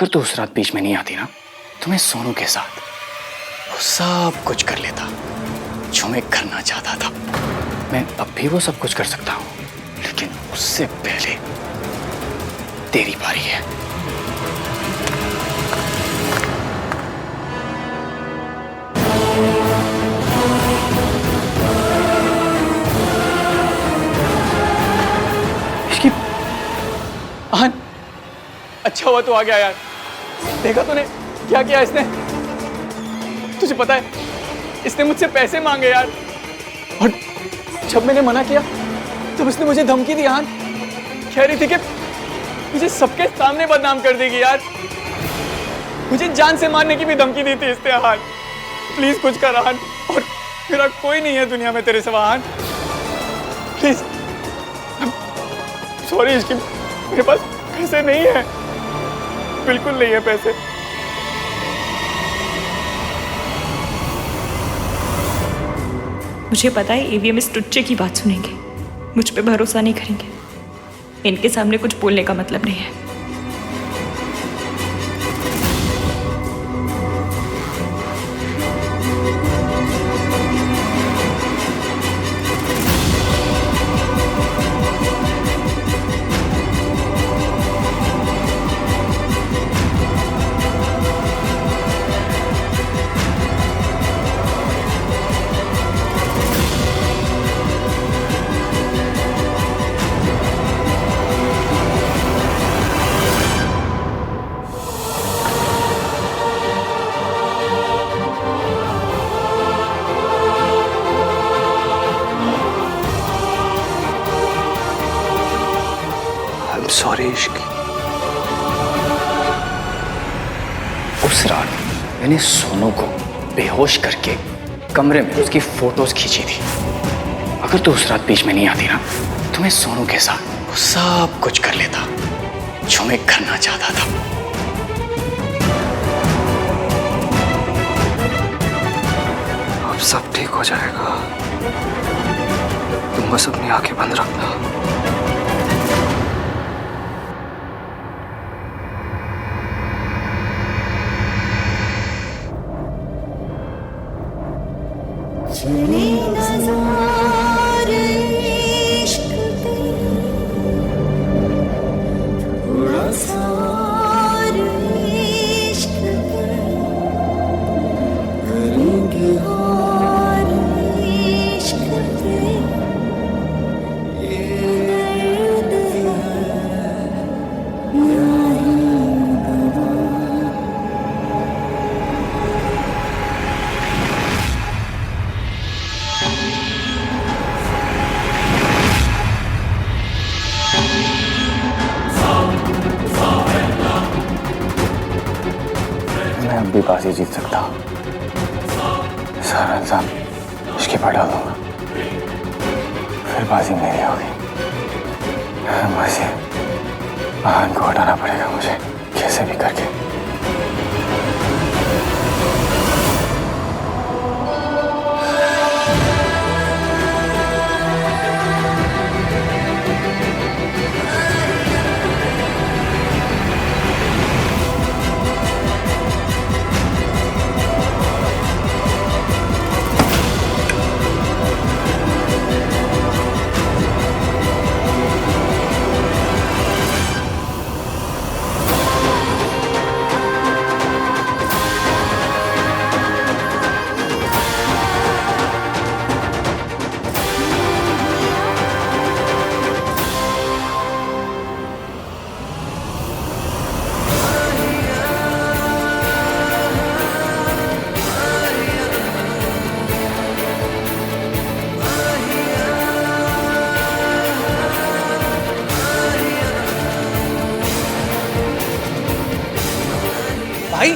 अगर तू उस रात बीच में नहीं आती ना तो मैं सोनू के साथ वो सब कुछ कर लेता जो मैं करना चाहता था। मैं अब भी वो सब कुछ कर सकता हूँ, लेकिन उससे पहले तेरी बारी है। इसकी आहन, अच्छा हुआ तू आ गया यार। देखा तूने क्या किया इसने? तुझे पता है इसने मुझसे पैसे मांगे यार, और जब मैंने मना किया तब उसने मुझे धमकी दी। आहन कह रही थी कि मुझे सबके सामने बदनाम कर देगी यार। मुझे जान से मारने की भी धमकी दी थी इसने। आहन प्लीज कुछ कर आहन, और मेरा कोई नहीं है दुनिया में तेरे सिवा। आहन प्लीज। सॉरी इसकी, मेरे पास पैसे नहीं है, बिल्कुल नहीं है पैसे। मुझे पता है ईवीएम इस टुच्चे की बात सुनेंगे, मुझ पे भरोसा नहीं करेंगे। इनके सामने कुछ बोलने का मतलब नहीं है। सॉरी इश्क। उस रात मैंने सोनू को बेहोश करके कमरे में उसकी फोटोज खींची थी। अगर तू उस रात बीच में नहीं आती ना तो मैं सोनू के साथ वो सब कुछ कर लेता जो मैं करना चाहता था। अब सब ठीक हो जाएगा, तुम बस अपनी आंखें बंद रखना। मैं अब भी बाजी जीत सकता हूँ। सारा इंसान इसके पर डाल दूंगा, फिर बाजी मेरी होगी। बस ये आहन को हटाना पड़ेगा मुझे, कैसे भी करके। भाई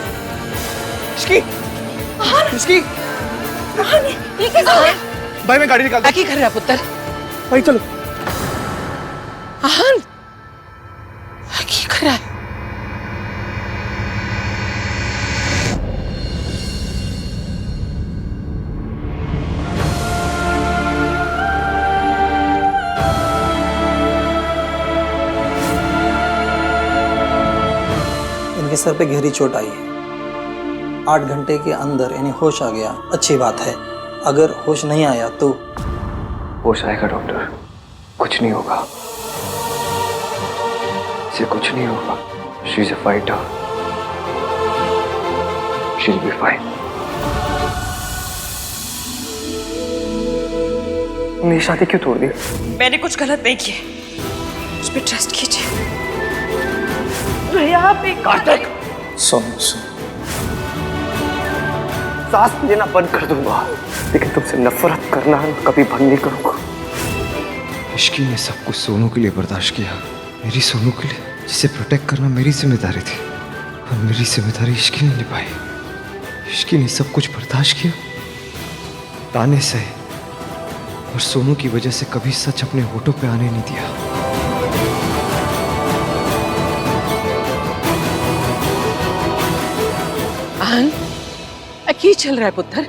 इसकी इसकी ये कैसे हो गया? भाई मैं गाड़ी निकालता। क्या कर रहा पुत्र? भाई चलो। आहन क्या कर रहा है? इनके सर पे गहरी चोट आई है। 8 घंटे के अंदर इन्हें होश आ गया, अच्छी बात है। अगर होश नहीं आया तो? होश आएगा डॉक्टर, कुछ नहीं होगा, इसे कुछ नहीं होगा। She is a fighter, she will be fine. मेरी शादी क्यों तोड़ दी? मैंने कुछ गलत नहीं किया, मुझ पर ट्रस्ट कीजिए। भैया आप एक कार्तिक, सुन। सांस लेना बंद कर दूंगा, लेकिन तुमसे नफरत करना कभी बंद नहीं करूंगा। इश्की ने सब कुछ सोनू के लिए बर्दाश्त किया, मेरी सोनू के लिए, जिसे प्रोटेक्ट करना मेरी जिम्मेदारी थी, और मेरी जिम्मेदारी इश्की ने निभाई। इश्की ने सब कुछ बर्दाश्त किया, ताने सहे, और सोनू की वजह से कभी सच अपने होठों पे आने नहीं दिया। आन, की चल रहा है पुत्र?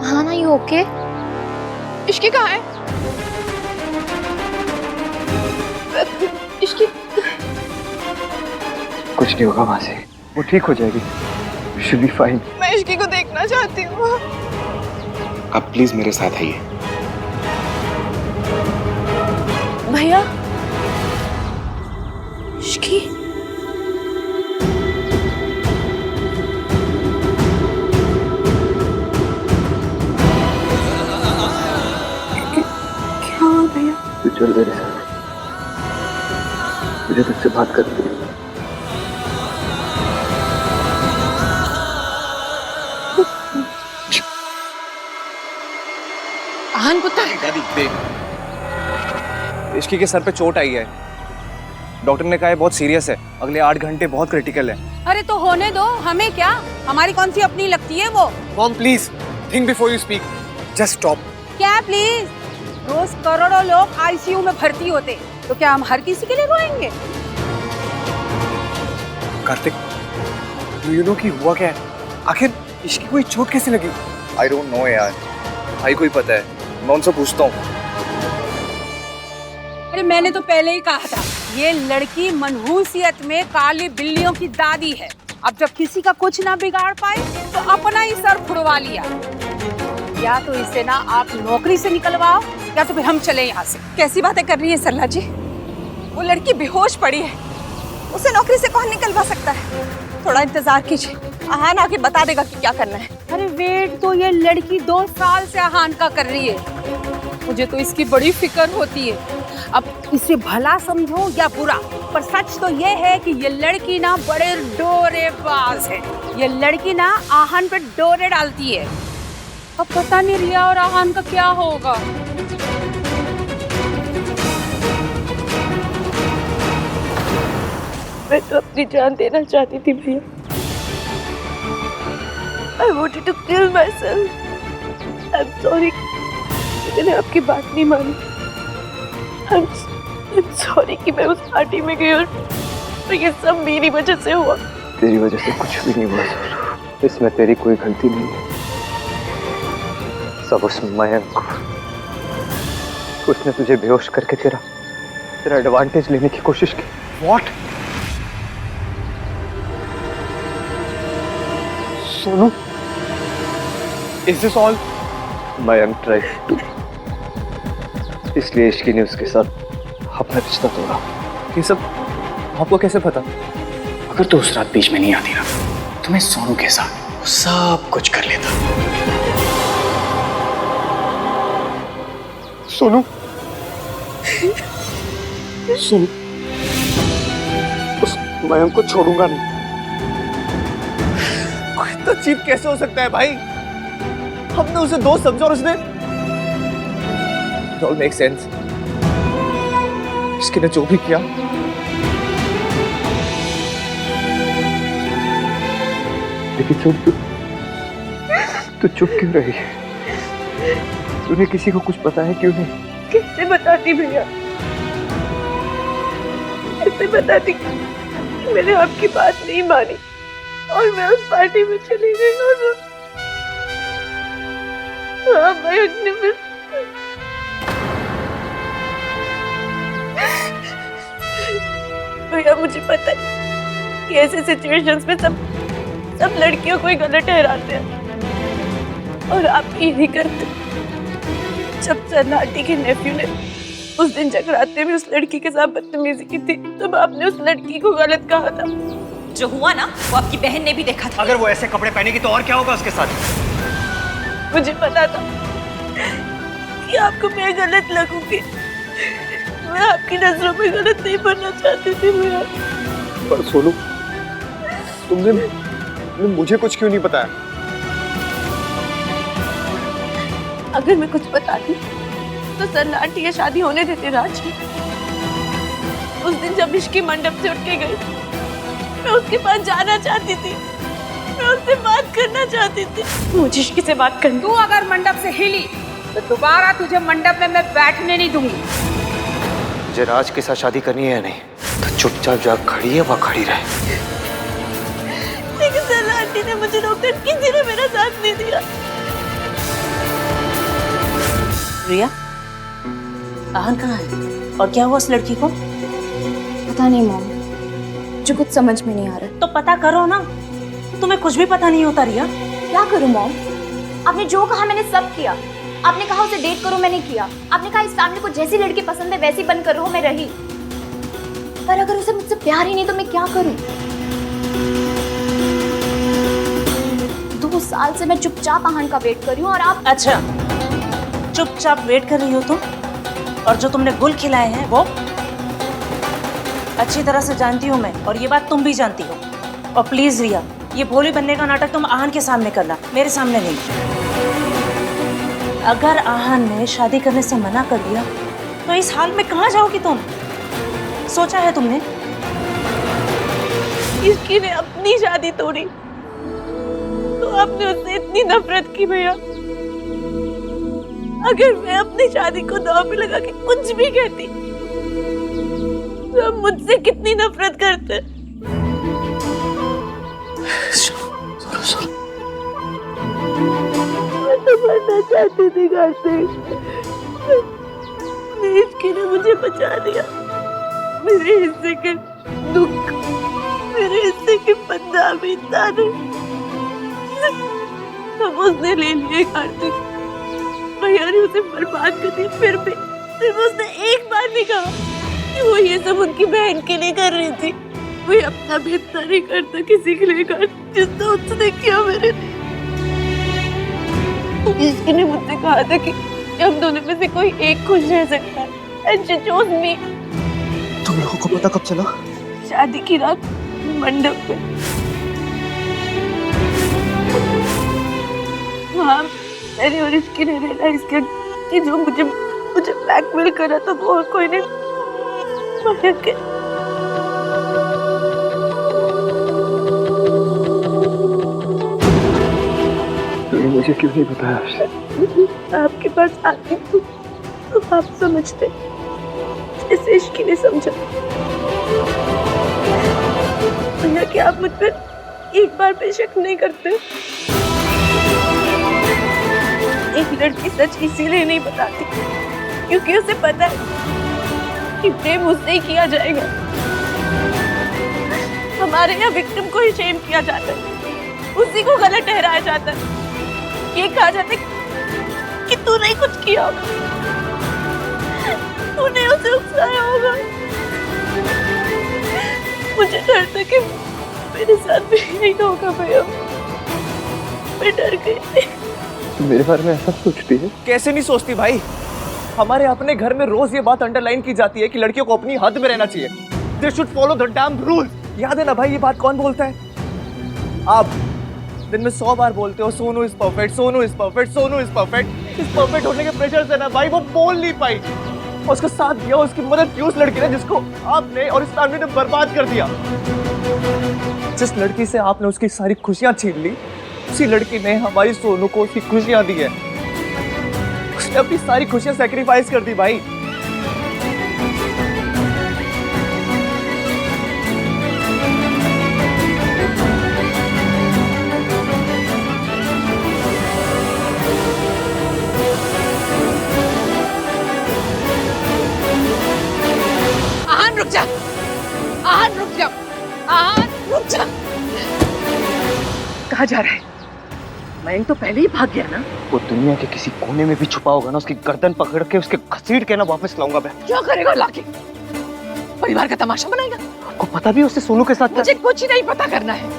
हाँ ना, यू ओके? इश्की कहाँ है? इश्की कुछ नहीं होगा मासी, वो ठीक हो जाएगी, शी विल बी फाइन। मैं इश्की को देखना चाहती हूँ। आप प्लीज मेरे साथ आइए। भैया, इश्की, क्या हुआ भैया? तू चल मेरे साथ, मुझे तुझसे बात करनी है। आन पुत्र, दादी देख, इश्की के सर पे चोट आई है, डॉक्टर ने कहा है बहुत सीरियस है, अगले 8 घंटे बहुत क्रिटिकल है। अरे तो होने दो, हमें क्या, हमारी कौन सी अपनी लगती है वो? Mom please think before you speak, just stop. क्या प्लीज? रोज करोड़ों लोग आईसीयू में भर्ती होते, तो क्या हम हर किसी के लिए रोएंगे? कार्तिक, यू नो कि हुआ क्या है? आखिर इश्की को ये चोट कैसे लगी? आई डोंट नो यार, भाई को ही पता है, मैं उनसे पूछता हूँ। अरे मैंने तो पहले ही कहा था, ये लड़की मनहूसियत में काली बिल्लियों की दादी है। अब जब किसी का कुछ ना बिगाड़ पाए तो अपना ही सर फुड़वा लिया। या तो इसे ना आप नौकरी से निकलवाओ, या तो फिर हम चले यहाँ से। कैसी बातें कर रही है सरला जी? वो लड़की बेहोश पड़ी है, उसे नौकरी से कौन निकलवा सकता है? थोड़ा इंतजार कीजिए, आहान आके बता देगा कि क्या करना है। अरे वेट तो ये लड़की 2 साल से आहान का कर रही है, मुझे तो इसकी बड़ी फिक्र होती है। अब इसे भला समझो या बुरा, पर सच तो ये है कि ये लड़की ना बड़े डोरेबाज है। ये लड़की ना आहान पे डोरे डालती है। अब पता नहीं रिया और आहान का क्या होगा। मैं तो अपनी जान देना चाहती थी भैया। I wanted to kill myself. I'm sorry, मैंने आपकी बात नहीं मानी। I'm sorry कि मैं उस पार्टी में गई और ये सब मेरी वजह से हुआ। तेरी वजह से कुछ भी नहीं हुआ, इसमें तेरी कोई गलती नहीं है। सब उस मयंक को, उसने तुझे बेहोश करके तेरा एडवांटेज लेने की कोशिश की। What? Sonu, is this all? Mayank tried to, इसलिए इश्की ने उसके साथ अपना रिश्ता तोड़ा। ये सब आपको कैसे पता? अगर तू उस रात बीच में नहीं आती ना, तो मैं सोनू के साथ वो सब कुछ कर लेता। सोनू, सोनू, उस मयंक को छोड़ूंगा नहीं। इतना चीप कैसे हो सकता है भाई? हमने उसे दोस्त समझा और उसने It all makes sense. इसके ने जो भी किया, लेकिन तू चुप क्यों रही? तूने किसी को कुछ बताया क्यों नहीं? कैसे बताती भैया? कैसे बताती कि मैंने आपकी बात नहीं मानी और मैं उस पार्टी में चली गई और हाँ, मयंक ने भैया, मुझे पता है कि ऐसे सिचुएशंस में सब लड़कियों को ही गलत ठहराते हैं और आप यही करते। जब सन्नाटी के नेफ्यू ने उस दिन जगराते में उस लड़की के साथ बदतमीजी की थी तब आपने उस लड़की को गलत कहा था। जो हुआ ना वो आपकी बहन ने भी देखा था। अगर वो ऐसे कपड़े पहनेगी तो और क्या होगा उसके साथ? मुझे पता था कि आपको मैं गलत लगूंगी। मैं आपकी नजरों में गलत नहीं बनना चाहती थी। मैं पर सोनू, तुमने मुझे कुछ क्यों नहीं बताया? अगर मैं कुछ बताती तो सन्नाटी ये शादी होने देते राज। उस दिन जब इश्की मंडप से उठ के गई मैं उसके पास जाना चाहती थी, मैं उससे बात करना चाहती थी। मुझे इश्की से बात करनी। तू अगर मंडप से हिली तो दोबारा तुझे मंडप में मैं बैठने नहीं दूंगी। मुझे राज के साथ शादी करनी है या नहीं तो चुपचाप जहाँ खड़ी है वहाँ खड़ी रहे। लेकिन सन्नाटी ने मुझे रोककर किसी ने मेरा साथ नहीं दिया। रिया, आहन कहाँ है और क्या हुआ उस लड़की को? पता नहीं मॉम, मुझे कुछ समझ में नहीं आ रहा। तो पता करो ना। तुम्हें कुछ भी पता नहीं होता रिया। क्या करूं मॉम? आपने जो कहा मैंने सब किया। आपने कहा उसे डेट करो, मैंने किया। आपने कहा इस फैमिली को जैसी लड़की पसंद है वैसी बनकर रहो, मैं रही। पर अगर उसे मुझसे प्यार ही नहीं तो मैं क्या करूं? 2 साल से मैं चुपचाप आहन का वेट कर रही हूँ और आप। अच्छा, चुपचाप वेट कर रही हो तुम? और जो तुमने गुल खिलाए हैं वो अच्छी तरह से जानती हूँ मैं, और ये बात तुम भी जानती हो। और प्लीज रिया, ये भोली बनने का नाटक तुम आहन के सामने करना, मेरे सामने नहीं। अगर आहन ने शादी करने से मना कर दिया तो इस हाल में कहाँ जाओगी तुम? सोचा है तुमने? इसकी ने अपनी शादी तोड़ी तो आपने उससे इतनी नफरत की भैया। अगर मैं अपनी शादी को दांव पे लगा के कुछ भी कहती तो आप मुझसे कितनी नफरत करते। मैं तो मरना चाहती थी घर से। इसकी ने मुझे बचा लिया। मेरे हिस्से के दुख, मेरे हिस्से के बदनामी ताने सब उसने ले लिए। कार्तिक भैया ने उसे बर्बाद कर दी। फिर भी सिर्फ उसने एक बार नहीं कहा कि वो ये सब उनकी बहन के लिए कर रही थी। वो अपना बेहतर नहीं करता किसी के लिए कर, जितना उसने किया मेरे लिए। इसकी ने मुझसे कहा था कि हम दोनों में से कोई एक खुश रह सकता है। And she chose me। तुम लोगों को पता कब चला? शादी की रात मंडप में। वहाँ मैंने और इसकी ने रियलाइज किया कि जो मुझे ब्लैकमेल करा था वो कोई नहीं, मयंक के। तुमने मुझे क्यों नहीं बताया? आपके पास आती तो आप समझते जैसे इश्की ने समझा। भैया क्या आप मुझ पर एक बार पे शक नहीं करते? एक लड़की सच इसीलिए नहीं बताती क्योंकि उसे पता है कि प्रेम उससे ही किया जाएगा। हमारे यहाँ विक्टिम को ही शेम किया जाता है, उसी को गलत ठहराया जाता है। ये कहा जाता है कि तूने कुछ किया होगा, तूने उसे उकसाया होगा। मुझे डर था कि मेरे साथ भी यही होगा भैया। मैं डर गई। तुम मेरे बारे में ऐसा सोचती है? कैसे नहीं सोचती भाई? हमारे अपने घर में रोज ये बात अंडरलाइन की जाती है कि लड़कियों को अपनी हद में रहना चाहिए। They should follow the damn rules। याद है ना भाई, ये बात कौन बोलता है? आप दिन में 100 बार बोलते हो Sonu is perfect, Sonu is perfect, Sonu is perfect. इस परफेक्ट होने के प्रेशर से ना भाई वो बोल नहीं पाई। उसका साथ दिया, उसकी मदद की उस लड़की ने जिसको आपने और इस फैमिली ने बर्बाद कर दिया। जिस लड़की से आपने उसकी सारी खुशियां छीन ली, उसी लड़की ने हमारी सोनू को उसकी खुशियां दी है। उसने अपनी सारी खुशियां सैक्रिफाइस कर दी भाई। आहन रुक जा, आहन रुक जा, आहन। रुक जा। कहाँ जा रहा है? मयंक तो पहले ही भाग गया ना। वो दुनिया के किसी कोने में भी छुपा होगा ना, उसकी गर्दन पकड़ के उसके घसीट के ना वापस लाऊंगा मैं। क्या करेगा लाके? परिवार का तमाशा बनाएगा? आपको पता भी उससे सोनू के साथ? मुझे कुछ नहीं पता करना है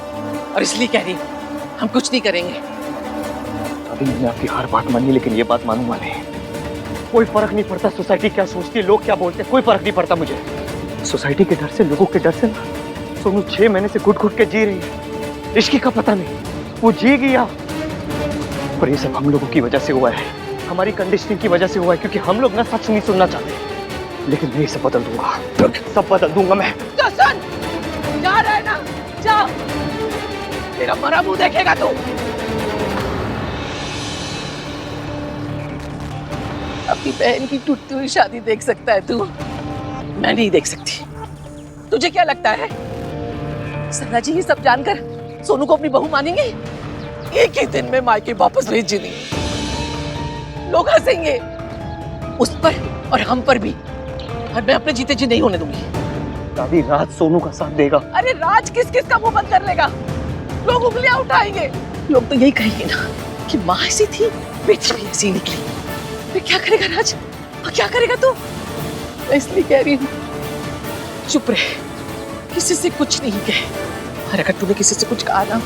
और इसलिए कह रही हूँ हम कुछ नहीं करेंगे। अभी मैंने आपकी हर बात मानी, लेकिन ये बात मानूंगा नहीं। कोई फर्क नहीं पड़ता सोसाइटी क्या सोचती है, लोग क्या बोलते हैं, कोई फर्क नहीं पड़ता मुझे। सोसाइटी के डर से, लोगों के डर से ना सोनू 6 महीने से घुट घुट के जी रही है। इश्क का पता नहीं, वो जी गया। पर ये सब हम लोगों की वजह से हुआ है, हमारी कंडीशनिंग की वजह से हुआ है, क्योंकि हम लोग ना सच नहीं सुनना चाहते। लेकिन मैं सब बदल दूंगा, सब बदल दूंगा मैं। तो सुन, जा रहा है ना, जा। तेरा मरा मुंह देखेगा तू। अपनी बहन की टूटती हुई शादी देख सकता है तू, मैं नहीं देख सकती। तुझे क्या लगता है सरला जी ये सब जानकर सोनू को अपनी बहू मानेंगे? एक ही दिन में मायके वापस भेज देंगे। लोग हंसेंगे उस पर और हम पर भी, और मैं अपने जीते जी नहीं होने दूंगी। दादी, राज सोनू का साथ देगा। अरे राज किस किस का मुंह बंद कर लेगा? लोग उंगलियां उठाएंगे। लोग तो यही कहेंगे ना कि माँ ऐसी थी, बेटी भी ऐसी निकली। फिर क्या करेगा राज? और क्या करेगा तू? मैं इसलिए कह रही हूँ चुप रहे, किसी से कुछ नहीं कहे। और अगर तूने किसी से कुछ कहा ना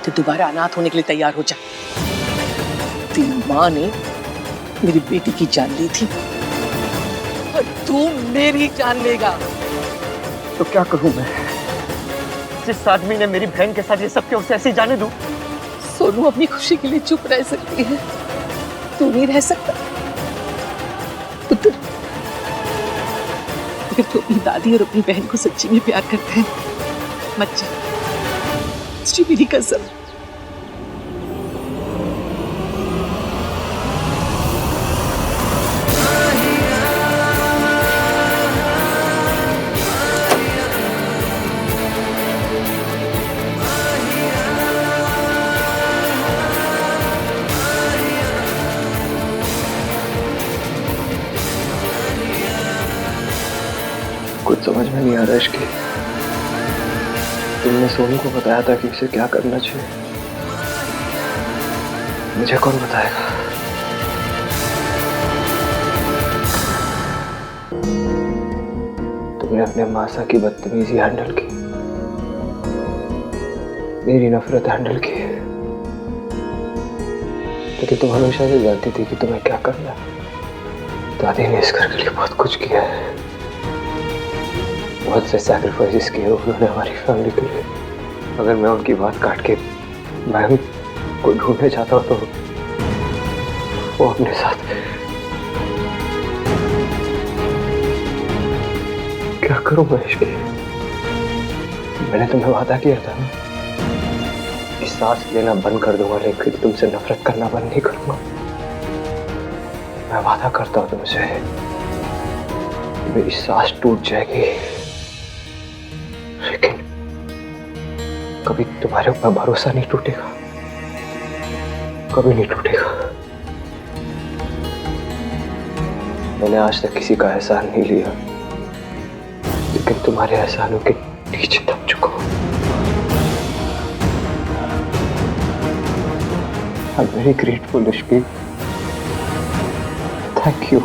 तो दोबारा अनाथ होने के लिए तैयार हो जा। तेरी माँ ने मेरी बेटी की जान ली थी और तू मेरी जान लेगा। तो क्या करूं मैं? जिस आदमी ने मेरी बहन के साथ ये सब किया उसे ऐसे ही जाने दूं? सोनू अपनी खुशी के लिए चुप रह सकती है, तू नहीं रह सकता। पुत्र, अगर तू अपनी दादी और अपनी बहन को सच्ची में प्यार करता है मत जा, इसकी मेरी कसम। कुछ समझ में नहीं आ रहा इश्की। तुमने सोनू को बताया था कि उसे क्या करना चाहिए, मुझे कौन बताएगा? तुमने अपने मासा की बदतमीजी हैंडल की, मेरी नफरत हैंडल की, लेकिन तुम हमेशा से जानती थी कि तुम्हें क्या करना है। दादी ने इस घर के लिए बहुत कुछ किया है, बहुत से सैक्रिफाइसेस किए उन्होंने हमारी फैमिली के लिए। अगर मैं उनकी बात काट के मैं को ढूंढने चाहता हूँ तो वो अपने साथ क्या करूँ मैं इसके? मैंने तुम्हें वादा किया था ना कि सांस लेना बंद कर दूंगा, लेकिन तुमसे नफरत करना बंद नहीं करूंगा। मैं वादा करता हूँ तुमसे, मेरी सांस टूट जाएगी लेकिन कभी तुम्हारे ऊपर भरोसा नहीं टूटेगा, कभी नहीं टूटेगा। मैंने आज तक किसी का एहसान नहीं लिया, लेकिन तुम्हारे एहसानों के नीचे दब चुका हूं। I'm very grateful, Ishki. Thank you.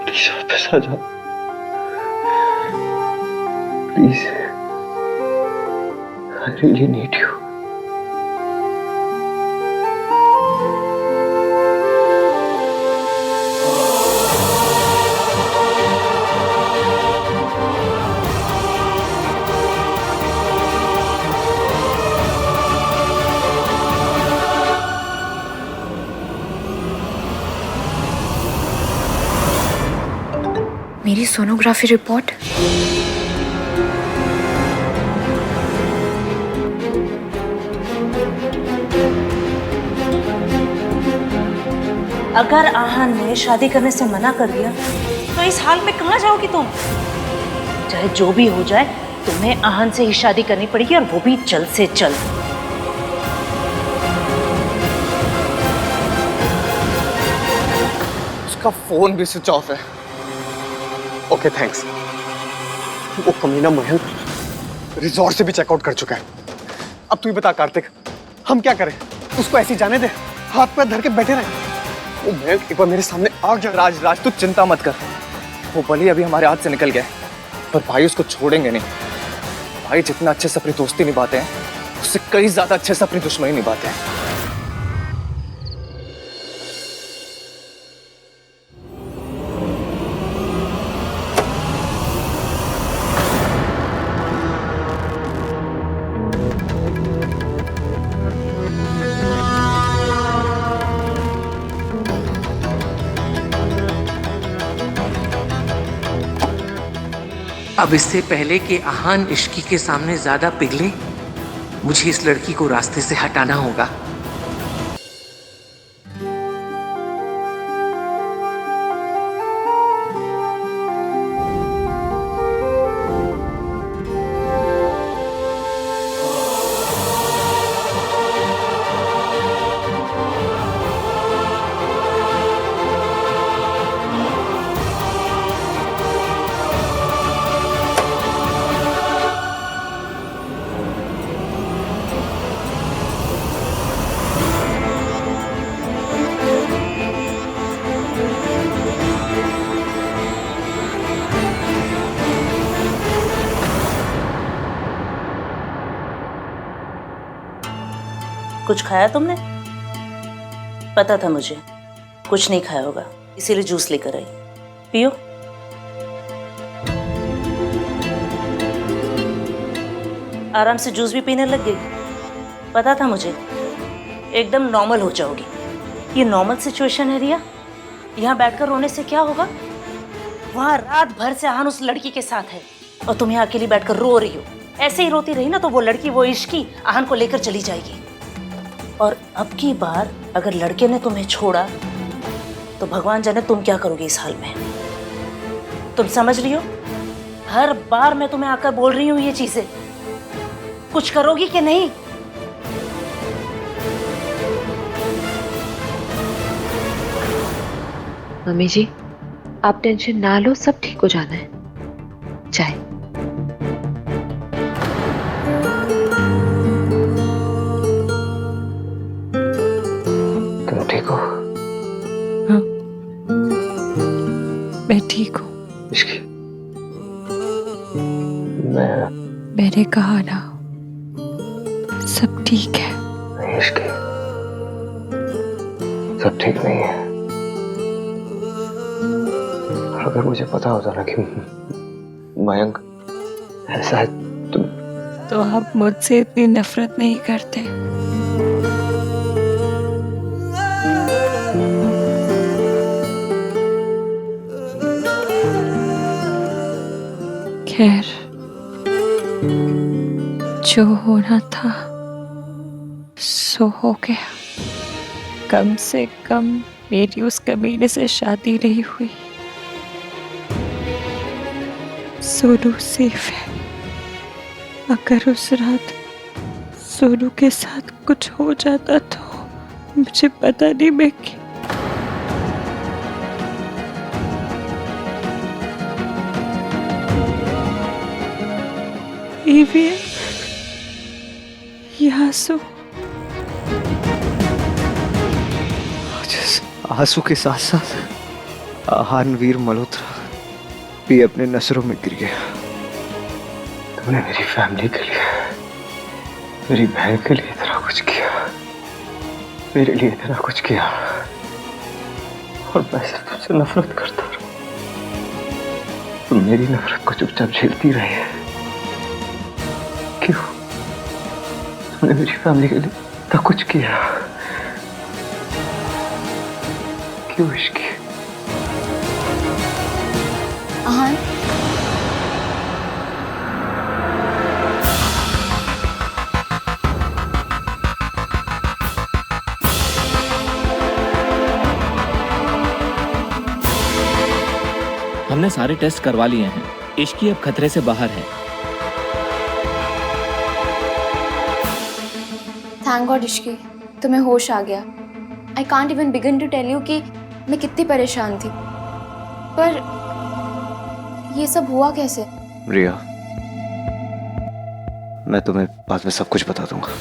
Please वापस आ जाओ। Please. I really need you. मेरी सोनोग्राफी रिपोर्ट। अगर आहान ने शादी करने से मना कर दिया तो इस हाल में कहाँ जाओगी तुम? चाहे जो भी हो जाए तुम्हें आहान से ही शादी करनी पड़ेगी, और वो भी जल्द से जल्द। उसका फोन भी स्विच ऑफ है। Okay thanks. वो कमीना मयंक रिजॉर्ट से भी चेकआउट कर चुका है। अब तू ही बता कार्तिक, हम क्या करें? उसको ऐसी जाने दे, हाथ पैर धर के बैठे रहे? वो मयंक एक बार मेरे सामने आ गया। राज तू चिंता मत कर, वो भले अभी हमारे हाथ से निकल गया पर भाई उसको छोड़ेंगे नहीं। भाई जितना अच्छे से अपनी दोस्ती निभाते हैं उससे कई ज्यादा अच्छे से अपनी दुश्मनी निभाते हैं। अब इससे पहले कि आहान इश्की के सामने ज्यादा पिघले, मुझे इस लड़की को रास्ते से हटाना होगा। कुछ खाया तुमने? पता था मुझे कुछ नहीं खाया होगा, इसीलिए जूस लेकर आई। पियो। आराम से जूस भी पीने लग गई। पता था मुझे एकदम नॉर्मल हो जाओगी। ये नॉर्मल सिचुएशन है रिया। यहाँ बैठकर रोने से क्या होगा? वहाँ रात भर से आहान उस लड़की के साथ है और तुम यहाँ अकेली बैठकर रो रही हो। ऐसे ही रोती रही ना तो वो लड़की, वो इश्की आहान को लेकर चली जाएगी। और अब की बार अगर लड़के ने तुम्हें छोड़ा तो भगवान जाने तुम क्या करोगे इस हाल में। तुम समझ रही हो? हर बार मैं तुम्हें आकर बोल रही हूँ ये चीजें, कुछ करोगी कि नहीं? मम्मी जी, आप टेंशन ना लो, सब ठीक हो जाना है। चाय। तुम ठीक हो? हाँ, मैं ठीक हूँ। इश्की, मैंने कहा ना, सब ठीक है। नहीं इश्की, सब ठीक नहीं है। अगर मुझे पता होता ना कि मयंक ऐसा है तो आप मुझसे इतनी नफरत नहीं करते। खैर, जो होना था सो हो गया। कम से कम मेरी उस कमीने से शादी नहीं हुई। सोनू सेफ है। अगर उस रात सोनू के साथ कुछ हो जाता तो मुझे पता नहीं मैं आंसू आंसू के साथ साथ आहान वीर मल्होत्रा भी अपने नजरों में गिर गया। तुमने मेरी फैमिली के लिए, मेरी बहन के लिए इतना कुछ किया, मेरे लिए इतना कुछ किया, और मैं सिर्फ तुमसे नफरत करता रहा। तुम मेरी नफरत को चुपचाप झेलती रही है। क्यों? तुमने मेरी फैमिली के लिए इतना कुछ किया, क्यों इश्की? आहान, हमने सारे टेस्ट करवा लिए हैं। इश्की अब खतरे से बाहर है। थैंक गॉड इश्की, तुम्हें होश आ गया। I can't even begin to tell you कि मैं कितनी परेशान थी, पर ये सब हुआ कैसे? रिया, मैं तुम्हें बाद में सब कुछ बता दूंगा।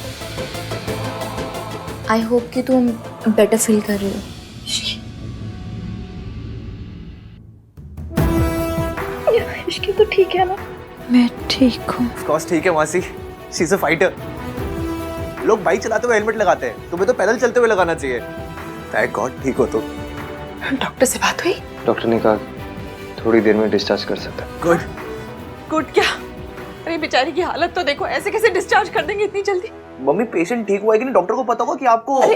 आई होप कि तुम बेटर फील कर रही हो। इश्की तो ठीक है ना? मैं ठीक हूँ। ऑफ कोर्स ठीक है मासी, शी इज अ फाइटर। लोग बाइक चलाते हुए हेलमेट लगाते हैं, तुम्हें तो पैदल चलते हुए लगाना चाहिए। थैंक गॉड ठीक हो तुम। डॉक्टर से बात हुई? डॉक्टर ने कहा थोड़ी देर में डिस्चार्ज कर सकता है। गुड। गुड क्या? अरे बेचारी की हालत तो देखो, ऐसे कैसे डिस्चार्ज कर देंगे इतनी जल्दी? मम्मी पेशेंट ठीक हुआ है कि नहीं डॉक्टर को पता होगा कि आपको। अरे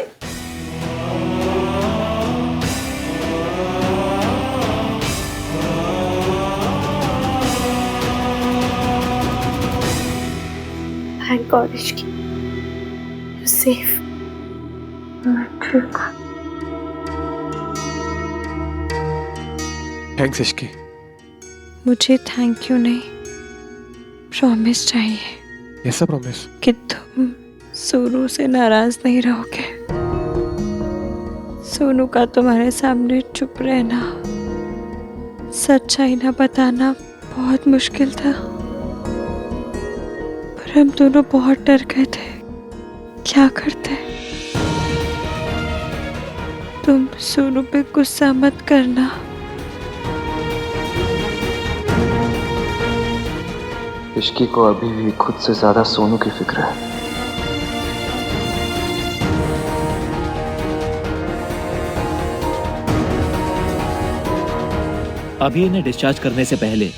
thank God Ishki, you safe. Thanks Ishki. मुझे थैंक यू नहीं, प्रॉमिस चाहिए। ऐसा प्रॉमिस कि तुम सोनू से नाराज नहीं रहोगे। सोनू का तुम्हारे सामने चुप रहना, सच्चाई ना बताना बहुत मुश्किल था, पर हम दोनों बहुत डर गए थे। क्या करते? तुम सोनू पे गुस्सा मत करना। इश्की को अभी भी खुद से ज्यादा सोनू की फिक्र है। अभी इन्हें डिस्चार्ज करने से पहले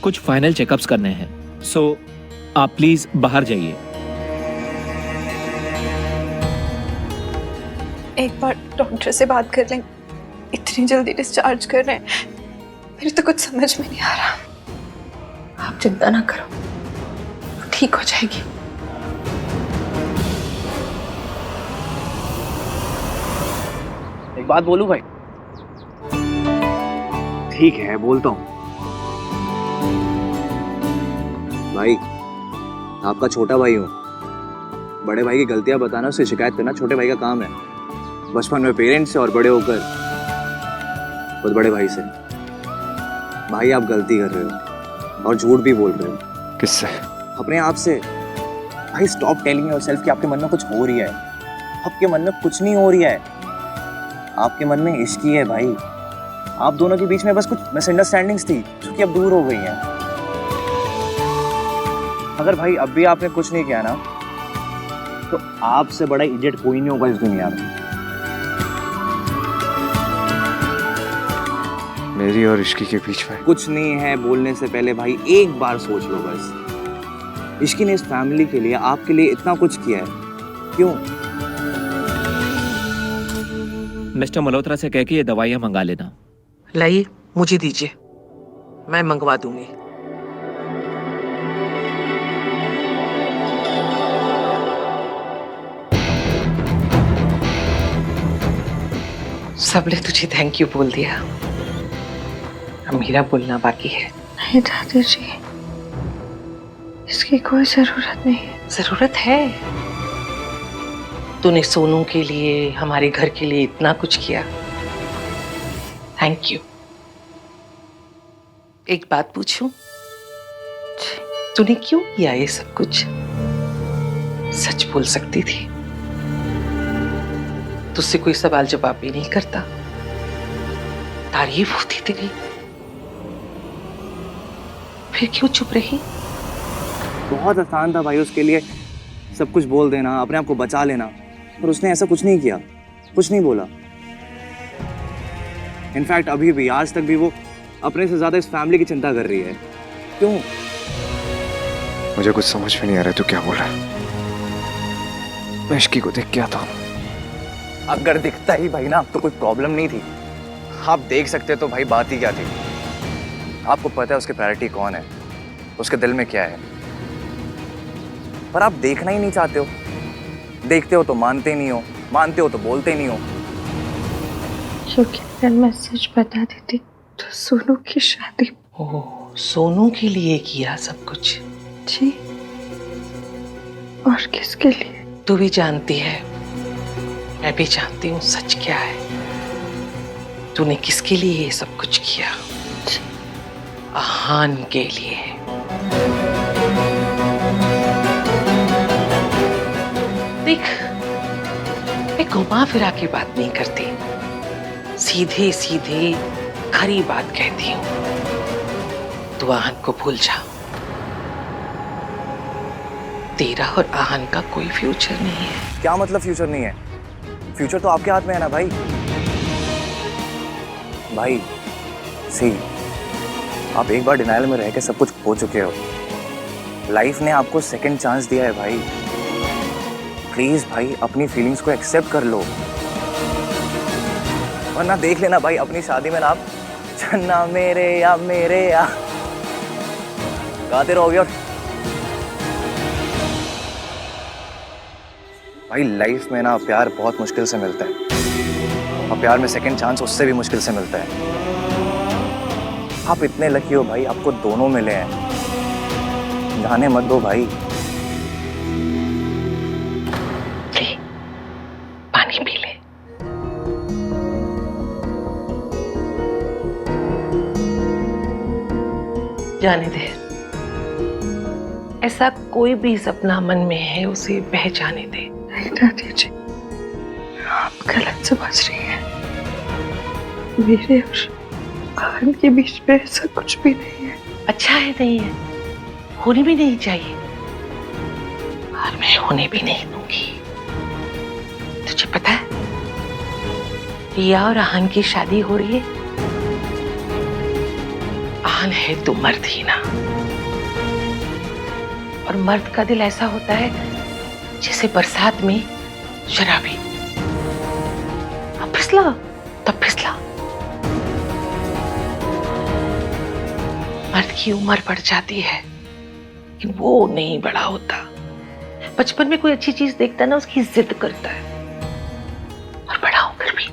कुछ फाइनल चेकअप्स करने हैं, सो आप प्लीज बाहर जाइए। एक बार डॉक्टर से बात कर लें, इतनी जल्दी डिस्चार्ज कर रहे हैं, मेरे तो कुछ समझ में नहीं आ रहा। आप चिंता ना करो, ठीक हो जाएगी। एक बात बोलूं भाई? ठीक है बोलता हूँ भाई, आपका छोटा भाई हूँ। बड़े भाई की गलतियां बताना, उससे शिकायत करना छोटे भाई का काम है। बचपन में पेरेंट्स से और बड़े होकर खुद बड़े भाई से। भाई आप गलती कर रहे हो और झूठ भी बोल रहे हो। किससे? अपने आप से। भाई स्टॉप टेलिंग योरसेल्फ कि आपके मन में कुछ हो रही है। आपके मन में कुछ नहीं हो रही है, आपके मन में इश्की है भाई। आप दोनों के बीच में बस कुछ मिसअंडरस्टैंडिंग्स थी जो कि अब दूर हो गई हैं। अगर भाई अब भी आपने कुछ नहीं किया ना, तो आपसे बड़ा इडियट कोई नहीं होगा इस दुनिया में। मेरी और इश्की के बीच में कुछ नहीं है बोलने से पहले भाई एक बार सोच लो बस। इश्की ने इस फैमिली के लिए, आपके लिए इतना कुछ किया है, क्यों? मिस्टर मल्होत्रा से कह के ये दवाइयाँ मंगा लेना। लाइए, मुझे दीजिए, मैं मंगवा दूंगी। सबने तुझे थैंक यू बोल दिया, अब मेरा बोलना बाकी है। नहीं दादी जी, इसकी कोई जरूरत नहीं है। जरूरत है। तूने सोनू के लिए, हमारे घर के लिए इतना कुछ किया, थैंक यू। एक बात पूछूं, तूने क्यों किया ये सब कुछ? सच बोल सकती थी, तुझसे कोई सवाल जवाब भी नहीं करता, तारीफ होती तेरी, फिर क्यों चुप रही? बहुत आसान था भाई उसके लिए सब कुछ बोल देना, अपने आप को बचा लेना, पर उसने ऐसा कुछ नहीं किया, कुछ नहीं बोला। इनफैक्ट अभी भी, आज तक भी वो अपने से ज्यादा इस फैमिली की चिंता कर रही है। क्यों? मुझे कुछ समझ में नहीं आ रहा तू क्या बोल रहा है। मैं इश्की को देख के आता हूँ। अगर दिखता ही भाई ना तो कोई प्रॉब्लम नहीं थी, आप देख सकते तो भाई बात ही क्या थी। आपको पता है उसकी प्रायोरिटी कौन है, उसके दिल में क्या है, पर आप देखना ही नहीं चाहते हो। देखते हो तो मानते नहीं हो, मानते हो तो बोलते नहीं हो। क्योंकि अगर मैं सच बता देती तो सोनू की शादी। ओह, सोनू के लिए किया सब कुछ? जी, और किसके लिए? तू भी जानती है, मैं भी जानती हूँ सच क्या है। तूने किसके लिए ये सब कुछ किया? आहान के लिए। देख, मैं घुमा फिरा के बात नहीं करती, सीधे सीधे खरी बात कहती हूँ। तू आहान को भूल जा। तेरा और आहान का कोई फ्यूचर नहीं है। क्या मतलब फ्यूचर नहीं है? फ्यूचर तो आपके हाथ में है ना भाई। भाई सी, आप एक बार डिनायल में रह के सब कुछ खो चुके हो। लाइफ ने आपको सेकंड चांस दिया है भाई। प्लीज भाई अपनी फीलिंग्स को एक्सेप्ट कर लो, वरना देख लेना भाई अपनी शादी में ना आप चन्ना मेरे या गाते रहोगे। और भाई लाइफ में ना प्यार बहुत मुश्किल से मिलता है, और प्यार में सेकंड चांस उससे भी मुश्किल से मिलता है। आप इतने लकी हो भाई, आपको दोनों मिले हैं। जाने मत दो भाई। पानी पी ले। जाने दे। ऐसा कोई भी सपना मन में है उसे बह जाने दे। नहीं दादी जी, आप गलत समझ रही हैं। मेरे और आहान के बीच में ऐसा कुछ भी नहीं है। अच्छा है नहीं है, होनी भी नहीं चाहिए, और मैं होने भी नहीं दूंगी। तुझे पता है रिया और आहान की शादी हो रही है। आहान है तो मर्द ही ना, और मर्द का दिल ऐसा होता है जैसे बरसात में शराबी। अब फिसला तब फिसला। मर्द की उम्र बढ़ जाती है लेकिन वो नहीं बड़ा होता। बचपन में कोई अच्छी चीज देखता ना उसकी जिद करता है, और बड़ा होकर भी।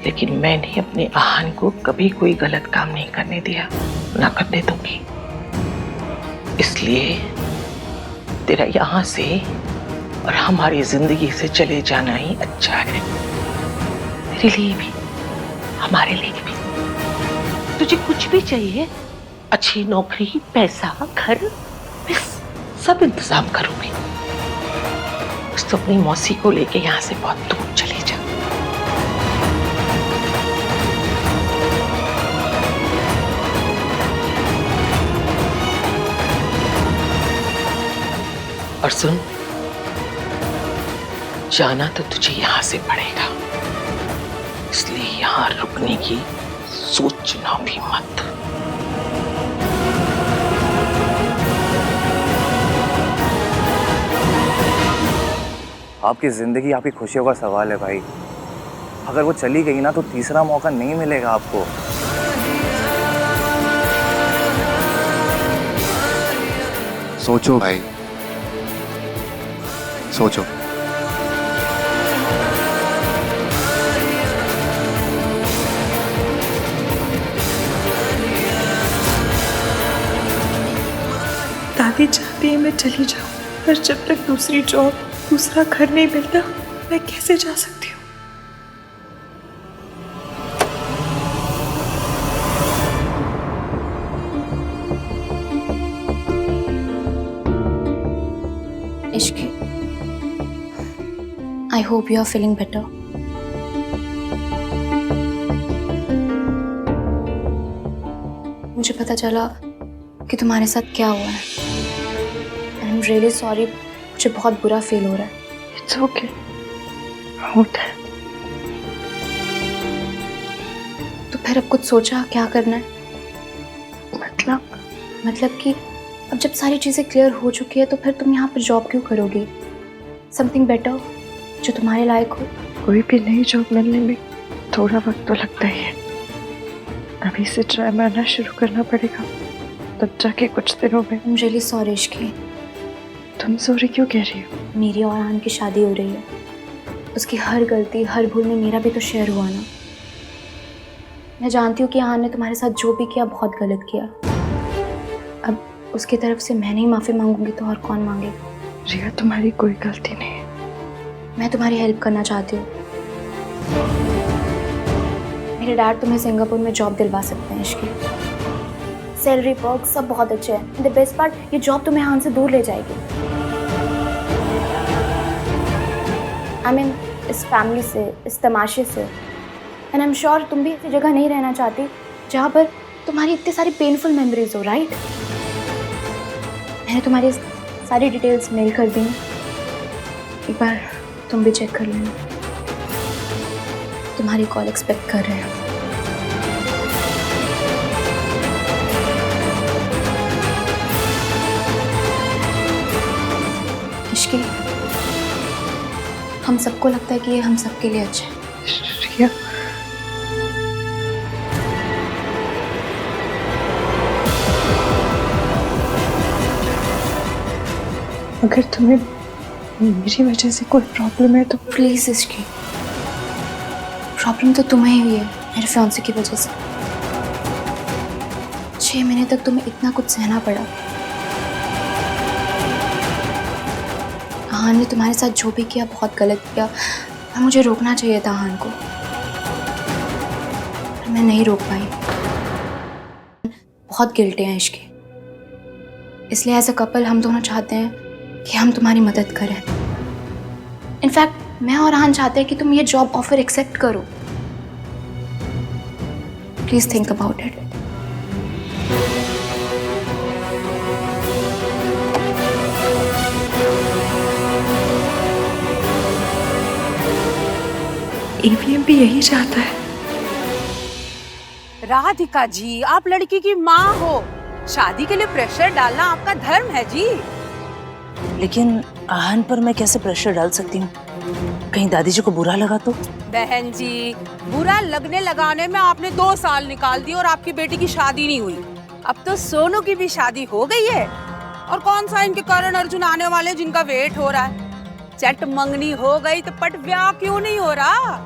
लेकिन मैंने अपने आहान को कभी कोई गलत काम नहीं करने दिया, ना करने दूंगी। इसलिए तेरा यहां से और हमारी जिंदगी से चले जाना ही अच्छा है, तेरे लिए भी हमारे लिए भी। तुझे कुछ भी चाहिए, अच्छी नौकरी, पैसा, घर, मैं सब इंतजाम करूंगी। बस तो अपनी मौसी को लेके यहाँ से बहुत दूर चले जा। और सुन, जाना तो तुझे यहां से पड़ेगा, इसलिए यहां रुकने की सोचना भी मत। आपकी जिंदगी आपकी खुशियों का सवाल है भाई। अगर वो चली गई ना तो तीसरा मौका नहीं मिलेगा आपको। सोचो भाई, सोचो। दादी चाहती है मैं चली जाऊं, पर जब तक दूसरी जॉब, दूसरा घर नहीं मिलता, मैं कैसे जा सकती हूँ? इश्क, I hope you are feeling better. मुझे पता चला कि तुम्हारे साथ क्या हुआ है। I'm really sorry. मुझे बहुत बुरा फील हो रहा है। It's okay. होता है। तो फिर अब कुछ सोचा क्या करना है? मतलब कि अब जब सारी चीजें क्लियर हो चुकी है तो फिर तुम यहाँ पर जॉब क्यों करोगी? Something better जो तुम्हारे लायक हो। कोई भी नई जॉब मिलने में थोड़ा वक्त तो लगता ही है। अभी से ट्राई मारना शुरू करना पड़ेगा, तब जाके कुछ दिनों में। I'm really sorry Ishki. तुम सॉरी क्यों कह रही हो? मेरी और आहान की शादी हो रही है, उसकी हर गलती, हर भूल में मेरा भी तो शेयर हुआ ना। मैं जानती हूँ कि आहान ने तुम्हारे साथ जो भी किया बहुत गलत किया। अब उसकी तरफ से मैं नहीं माफ़ी मांगूंगी तो और कौन मांगेगा? रिया, तुम्हारी कोई गलती नहीं है। मैं तुम्हारी हेल्प करना चाहती हूँ। मेरे डैड तुम्हें सिंगापुर में जॉब दिलवा सकते हैं इश्की। सैलरी पर्क सब बहुत अच्छे हैं। द बेस्ट पार्ट, ये जॉब तुम्हें यहाँ से दूर ले जाएगी। आई मीन इस फैमिली से, इस तमाशे से। एंड आई एम श्योर तुम भी ऐसी जगह नहीं रहना चाहती जहाँ पर तुम्हारी इतनी सारी पेनफुल मेमोरीज हो, राइट? मैंने तुम्हारी सारी डिटेल्स मेल कर दी, एक बार तुम भी चेक कर लेना। तुम्हारी कॉल एक्सपेक्ट कर रहे हैं। इश्की, हम सबको लगता है कि ये हम सबके लिए अच्छा है। रिया, अगर तुम्हें मेरी वजह से कोई प्रॉब्लम है तो प्लीज इसकी प्रॉब्लम तो तुम्हें ही है मेरे फियांसे की वजह से। 6 महीने तक तुम्हें इतना कुछ सहना पड़ा। आहान ने तुम्हारे साथ जो भी किया बहुत गलत किया और मुझे रोकना चाहिए था आहान को, पर मैं नहीं रोक पाई। बहुत गिल्टी हैं इसकी, इसलिए एज अ कपल हम दोनों चाहते हैं कि हम तुम्हारी मदद करें। इनफैक्ट मैं और आहान चाहते हैं कि तुम ये जॉब ऑफर एक्सेप्ट करो। Please think about it. AVM भी यही चाहता है। राधिका जी, आप लड़की की माँ हो, शादी के लिए प्रेशर डालना आपका धर्म है जी। लेकिन आहान पर मैं कैसे प्रेशर डाल सकती हूँ? कहीं दादी जी को बुरा लगा तो? बहन जी, बुरा लगने लगाने में आपने 2 साल निकाल दिए और आपकी बेटी की शादी नहीं हुई। अब तो सोनू की भी शादी हो गई है, और कौन सा इनके करण अर्जुन आने वाले जिनका वेट हो रहा है। चट मंगनी हो गई तो पट ब्याह क्यों नहीं हो रहा?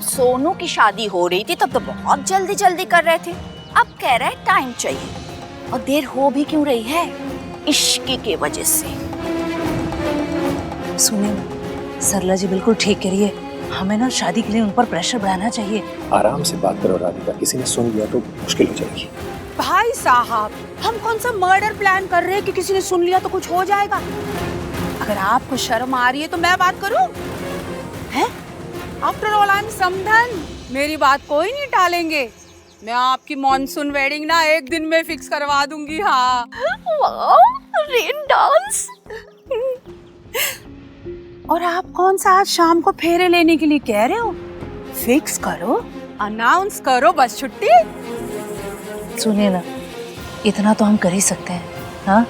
सोनू की शादी हो रही थी तब तो बहुत जल्दी जल्दी कर रहे थे, अब कह रहे टाइम चाहिए। और देर हो भी क्यों रही है? इश्क की वजह से। सुनिए, सरला जी बिल्कुल ठीक कह रही है, हमें ना शादी के लिए उन पर प्रेशर बढ़ाना चाहिए। आराम से बात करो राधिका, किसी ने सुन लिया तो मुश्किल हो जाएगी। भाई साहब, हम कौन सा मर्डर प्लान कर रहे हैं कि किसी ने सुन लिया तो कुछ हो जाएगा? अगर आपको शर्म आ रही है तो मैं बात करूं? हैं? आफ्टर ऑल आई एम समधन, मेरी बात कोई नहीं टालेंगे। मैं आपकी मॉनसून वेडिंग ना एक दिन में फिक्स करवा दूंगी। हाँ, रेन डांस। और आप कौन सा आज शाम को फेरे लेने के लिए कह रहे हो? फिक्स करो, अनाउंस करो, बस छुट्टी। सुनिए ना, इतना तो हम कर ही सकते हैं। हाँ,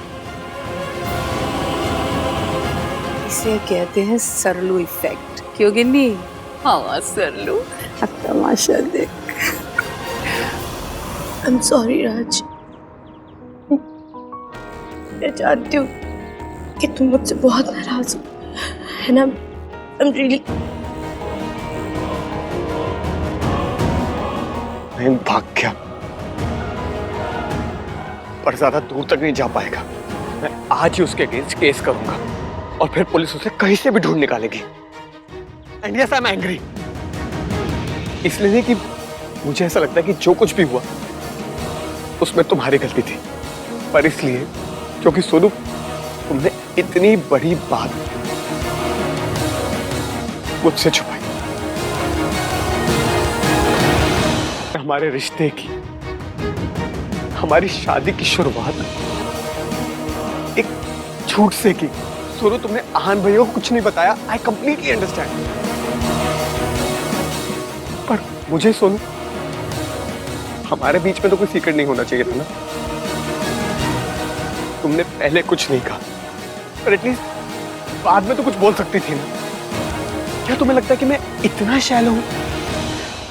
इसे कहते हैं सरलू इफेक्ट, क्यों गिन्नी? हाँ सरलू, अब तमाशा देख। I'm sorry राज, मैं जानती हूँ कि तुम मुझसे बहुत नाराज हो, है ना? I'm really... मैं भाग गया, पर ज्यादा दूर तक नहीं जा पाएगा। मैं आज ही उसके अगेंस्ट केस करूंगा और फिर पुलिस उसे कहीं से भी ढूंढ निकालेगी। And yes, I am angry. इसलिए नहीं कि मुझे ऐसा लगता है कि जो कुछ भी हुआ उसमें तुम्हारी गलती थी, पर इसलिए क्योंकि सोनू, तुमने इतनी बड़ी बात मुझसे छुपाई। हमारे रिश्ते की, हमारी शादी की शुरुआत एक झूठ से की। सोनू, तुमने आहान भैया को कुछ नहीं बताया। आई कंप्लीटली अंडरस्टैंड, पर मुझे सोनू, हमारे बीच में तो कोई सीक्रेट नहीं होना चाहिए था ना। तुमने पहले कुछ नहीं कहा, पर एटलीस्ट बाद में तो कुछ बोल सकती थी ना। क्या तुम्हें लगता है कि मैं इतना शैलो हूं?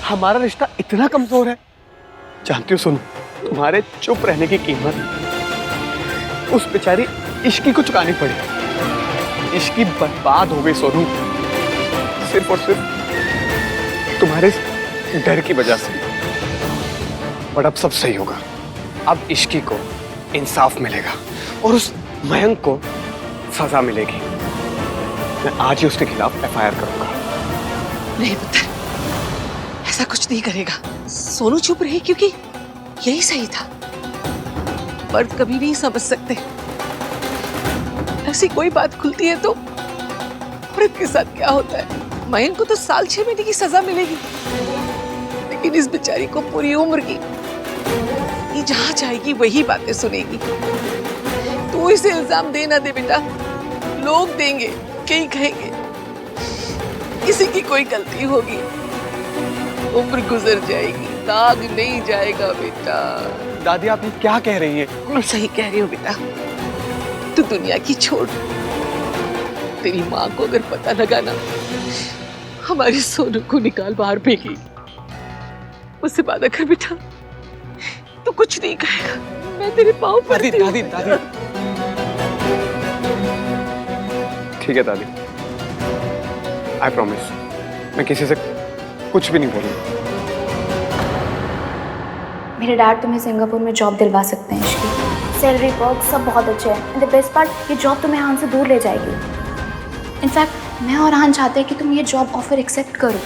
हमारा रिश्ता इतना कमजोर है? जानती हो सोनू, तुम्हारे चुप रहने की कीमत उस बेचारी इश्की को चुकानी पड़ी। इश्की बर्बाद हो गई सोनू, सिर्फ और सिर्फ तुम्हारे डर की वजह से। बट अब सब सही होगा। अब इश्की को इंसाफ मिलेगा और उस मयंक को सजा मिलेगी। मैं आज ही उसके खिलाफ FIR करूंगा। नहीं पुत्र, ऐसा कुछ नहीं करेगा। सोनू चुप रहे क्योंकि यही सही था। मर्द कभी नहीं समझ सकते। ऐसी कोई बात खुलती है तो औरत के साथ क्या होता है। मयन को तो साल 6 महीने की सजा मिलेगी, लेकिन इस बेचारी को पूरी उम्र की। ये जहां जाएगी वही बातें सुनेगी। तू इसे इल्जाम दे ना दे बेटा, लोग देंगे, कई कहेंगे किसी की कोई गलती होगी। उम्र गुजर जाएगी, दाग नहीं जाएगा बेटा। दादी आप ये क्या कह रही है? मैं सही कह रही हूँ बेटा। तू दुनिया की छोड़, तेरी माँ को अगर पता लगा ना हमारे सोनू को निकाल बाहर फेंकी, उससे वादा कर बेटा तू कुछ नहीं कहेगा। मैं तेरे पाँव पड़ती हूँ। दादी दादी ठीक है दादी, आई प्रॉमिस मैं किसी से कुछ भी नहीं बोलूंगा। मेरे डैड तुम्हें सिंगापुर में जॉब दिलवा सकते हैं इश्की। सैलरी वर्क सब बहुत अच्छे हैं। एंड द बेस्ट पार्ट, ये जॉब तुम्हें हान से दूर ले जाएगी। इनफैक्ट मैं और हान चाहते हैं कि तुम ये जॉब ऑफर एक्सेप्ट करो।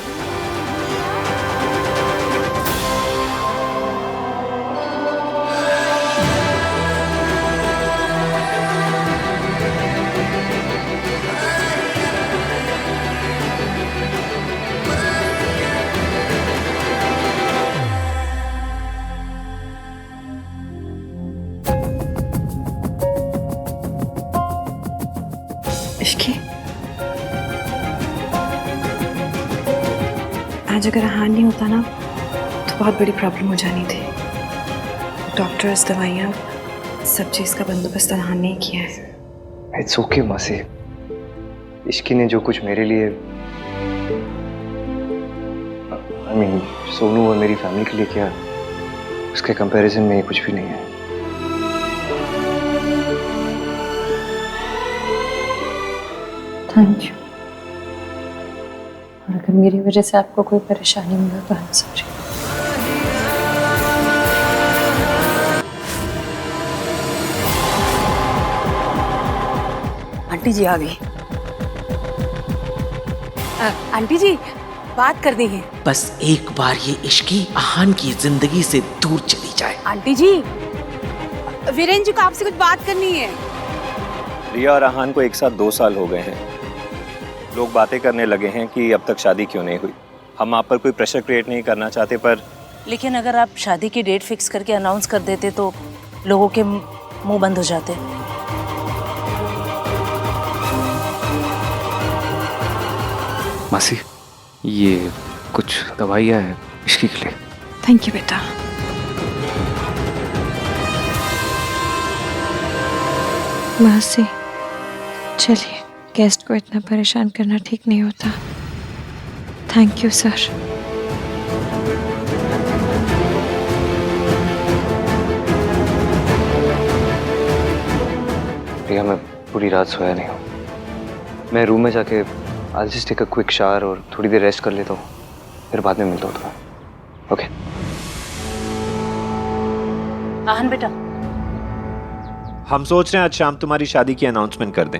इश्की, आज अगर हान नहीं होता ना तो बहुत बड़ी प्रॉब्लम हो जानी थी। डॉक्टर्स, दवाइयाँ, सब चीज़ का बंदोबस्त हान ने किया है। इट्स ओके मासी, इश्की ने जो कुछ मेरे लिए आई मीन सोनू और मेरी फैमिली के लिए किया, उसके कंपैरिजन में ये कुछ भी नहीं है। Thank you. और अगर मेरी वजह से आपको कोई परेशानी मिला तो आई एम सॉरी। आंटी जी आ गई। आंटी जी बात करनी है। बस एक बार ये इश्की आहान की जिंदगी से दूर चली जाए। आंटी जी, वीरेंद्र जी को आपसे कुछ बात करनी है। रिया और आहान को एक साथ 2 साल हो गए हैं। लोग बातें करने लगे हैं कि अब तक शादी क्यों नहीं हुई। हम आप पर कोई प्रेशर क्रिएट नहीं करना चाहते, पर लेकिन अगर आप शादी की डेट फिक्स करके अनाउंस कर देते तो लोगों के मुंह बंद हो जाते। मासी, ये कुछ दवाइयाँ हैं इश्की के लिए। थैंक यू बेटा। मासी, चलिए, गेस्ट को इतना परेशान करना ठीक नहीं होता। Thank you sir. रिया, मैं पूरी रात सोया नहीं हूँ। मैं रूम में जाके I'll just take a quick shower और थोड़ी देर रेस्ट कर लेता हूँ, फिर बाद में मिलता हूँ तुम्हें। ओके? आहान बेटा, हम सोच रहे हैं आज शाम तुम्हारी शादी की अनाउंसमेंट कर दें।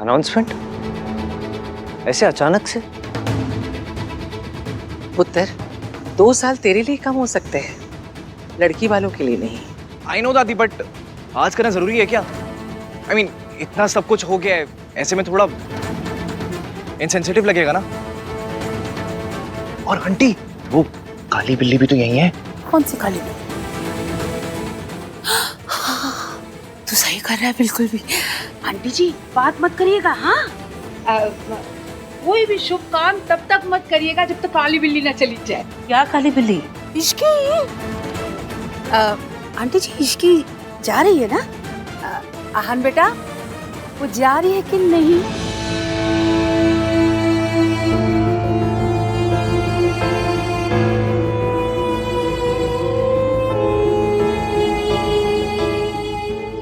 अनाउंसमेंट? ऐसे अचानक से? पुत्र, 2 साल तेरे लिए कम हो सकते हैं, लड़की वालों के लिए नहीं। आई नो दादी, बट आज करना जरूरी है क्या? आई मीन इतना सब कुछ हो गया है, ऐसे में थोड़ा इनसेंसिटिव लगेगा ना। और आंटी, वो काली बिल्ली भी तो यही है। कौन सी काली बिल्ली? तू सही कर रहा है बिल्कुल भी। आंटी जी बात मत करिएगा। हाँ, कोई भी शुभ काम तब तक मत करिएगा जब तक काली बिल्ली ना चली जाए। क्या काली बिल्ली? इश्की। आंटी जी, इश्की जा रही है ना? आहान बेटा, वो जा रही है कि नहीं?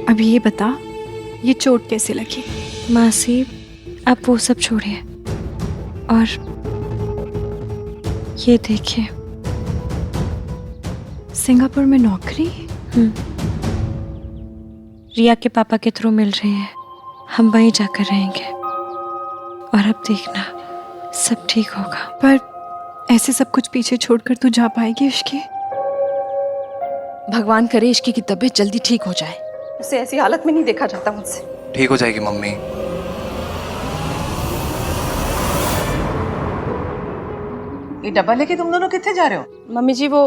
अब ये बता, ये चोट कैसे लगी? मासी, आप वो सब छोड़िए और ये देखिए, सिंगापुर में नौकरी रिया के पापा के थ्रू मिल रही है। हम वहीं जाकर रहेंगे और अब देखना सब ठीक होगा। पर ऐसे सब कुछ पीछे छोड़कर तू जा पाएगी इश्की? भगवान करे इश्की की तबीयत जल्दी ठीक हो जाए। उसे ऐसी हालत में नहीं देखा जाता मुझसे। ठीक हो जाएगी मम्मी। ये डब्बा लेके तुम दोनों कितने जा रहे हो? मम्मी जी वो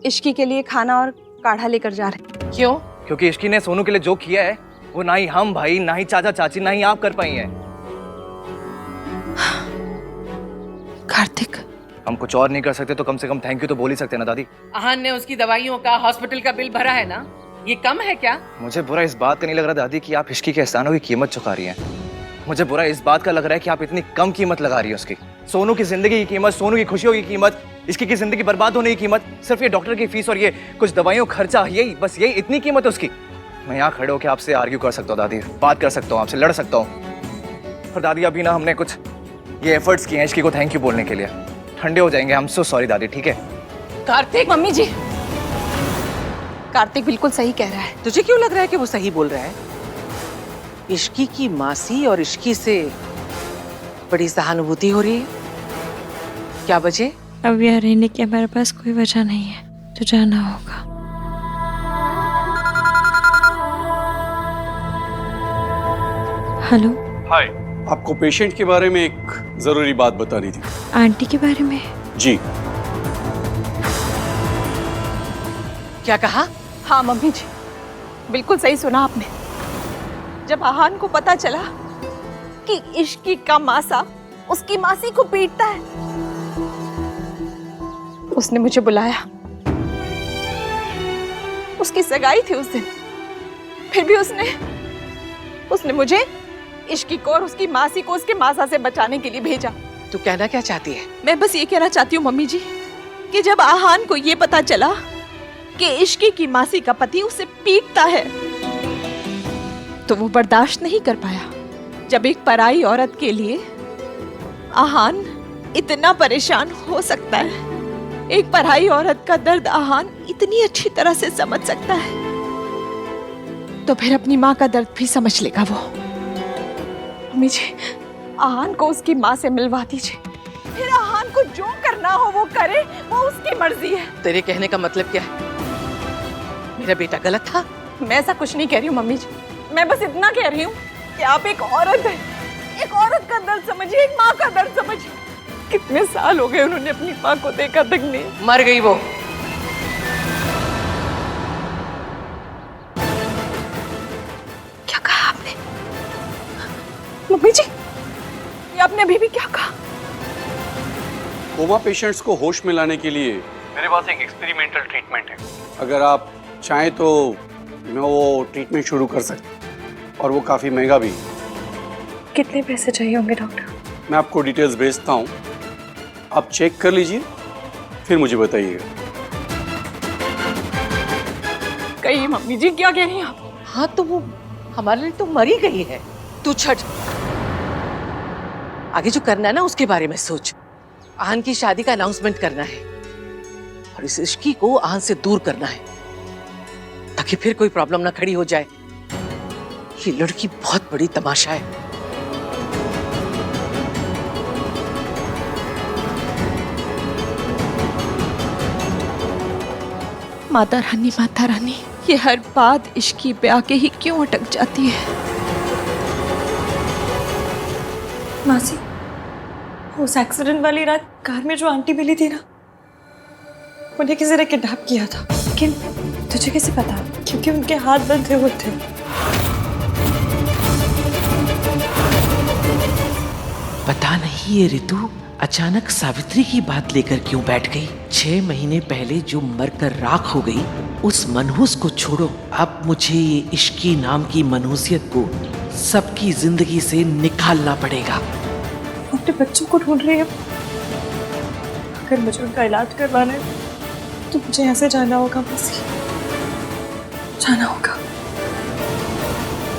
इश्की के लिए खाना और काढ़ा लेकर जा रहे हैं। क्यों? क्योंकि इश्की ने सोनू के लिए जो किया है वो ना ही हम भाई, ना ही चाचा चाची, ना ही आप कर पाई हैं। कार्तिक, हम कुछ और नहीं कर सकते तो कम से कम थैंक यू तो बोल ही सकते ना दादी। आहान ने उसकी दवाइयों का, हॉस्पिटल का बिल भरा है ना, ये कम है क्या? मुझे बुरा इस बात का नहीं लग रहा दादी कि आप इश्की के एहसानों की कीमत चुका रही हैं। मुझे बुरा इस बात का लग रहा है कि आप इतनी कम कीमत लगा रही है उसकी। सोनू की जिंदगी की कीमत, सोनू की खुशियों की कीमत, इसकी की जिंदगी बर्बाद होने की कीमत, सिर्फ ये डॉक्टर की फीस और ये कुछ दवाइयों खर्चा, यही बस यही इतनी कीमत है उसकी। मैं यहाँ खड़े होकर आपसे आर्ग्यू कर सकता हूँ दादी, बात कर सकता हूँ, आपसे लड़ सकता हूँ। पर दादी अभी ना हमने कुछ ये एफर्ट्स किए हैं इश्की को थैंक यू बोलने के लिए। ठंडे हो जाएंगे, आई एम सो सॉरी दादी, ठीक है? कार्तिक, मम्मी जी, कार्तिक बिल्कुल सही कह रहा है। तुझे क्यों लग रहा है कि वो सही बोल रहा है? इश्की की मासी और इश्की से बड़ी सहानुभूति हो रही है। क्या वजह? अब यहाँ रहने की हमारे पास कोई वजह नहीं है, तो जाना होगा। हेलो। हाय, आपको पेशेंट के बारे में एक जरूरी बात बतानी थी। आंटी के बारे में? जी। क्या कहा? हाँ मम्मी जी, बिल्कुल सही सुना आपने। जब आहान को पता चला कि इश्की का मासा उसकी मासी को पीटता है, उसने मुझे बुलाया। उसकी सगाई थी उस दिन, फिर भी उसने मुझे इश्की को और उसकी मासी को उसके मासा से बचाने के लिए भेजा। तू कहना क्या चाहती है? मैं बस ये कहना चाहती हूँ मम्मी जी कि जब आहान को ये पता चला कि इश्की की मासी का पति उसे पीटता है, तो वो बर्दाश्त नहीं कर पाया। जब एक पराई औरत के लिए आहान इतना परेशान हो सकता है, एक पराई औरत का दर्द आहान इतनी अच्छी तरह से समझ सकता है, तो फिर अपनी माँ का दर्द भी समझ लेगा वो। मम्मी जी, आहान को उसकी माँ से मिलवा दीजिए, फिर आहान को जो करना हो वो करे, वो उसकी मर्जी है। तेरे कहने का मतलब क्या है? मेरा बेटा गलत था? मैं ऐसा कुछ नहीं कह रही हूँ मम्मी जी, मैं बस इतना कह रही हूँ कि आप एक औरत है, एक औरत का दर्द समझिए, एक माँ का दर्द समझिए। कितने साल हो गए उन्होंने अपनी माँ को देखा तक नहीं। मर गई वो। क्या कहा आपने? मम्मी जी, ये आपने अभी भी क्या कहा? कोमा पेशेंट्स को होश में लाने के लिए मेरे पास एक एक्सपेरिमेंटल ट्रीटमेंट है। अगर आप चाहें तो मैं वो ट्रीटमेंट शुरू कर सकता हूँ, और वो काफ़ी महंगा भी। कितने पैसे चाहिए होंगे डॉक्टर? मैं आपको डिटेल्स भेजता हूँ, आप चेक कर लीजिए, फिर मुझे बताइएगा। कही मम्मी जी, क्या कह रही हैं आप? हाँ तो वो हमारे लिए तो मर ही गई है। तू छट, आगे जो करना है ना उसके बारे में सोच। आहान की शादी का अनाउंसमेंट करना है और इस इश्की को आहान से दूर करना है, ताकि फिर कोई प्रॉब्लम ना खड़ी हो जाए। ये लड़की बहुत बड़ी तमाशा है। माता रानी, ये हर बात इश्की पे आके ही क्यों अटक जाती है? मासी, उस एक्सीडेंट वाली रात कार में जो आंटी मिली थी ना, उन्हें किसी ने किडनैप किया था। लेकिन तुझे कैसे पता? क्योंकि उनके हाथ बंधे हुए थे। पता नहीं ये ऋतु अचानक सावित्री की बात लेकर क्यों बैठ गई। 6 महीने पहले जो मरकर राख हो गई, उस मनहूस को छोड़ो। अब मुझे ये इश्की नाम की मनहूसियत को सबकी जिंदगी से निकालना पड़ेगा। अपने बच्चों को ढूंढ रही है। अगर मुझे उनका इलाज करवाना है तो मुझे यहाँ से जाना होगा मासी, जाना होगा।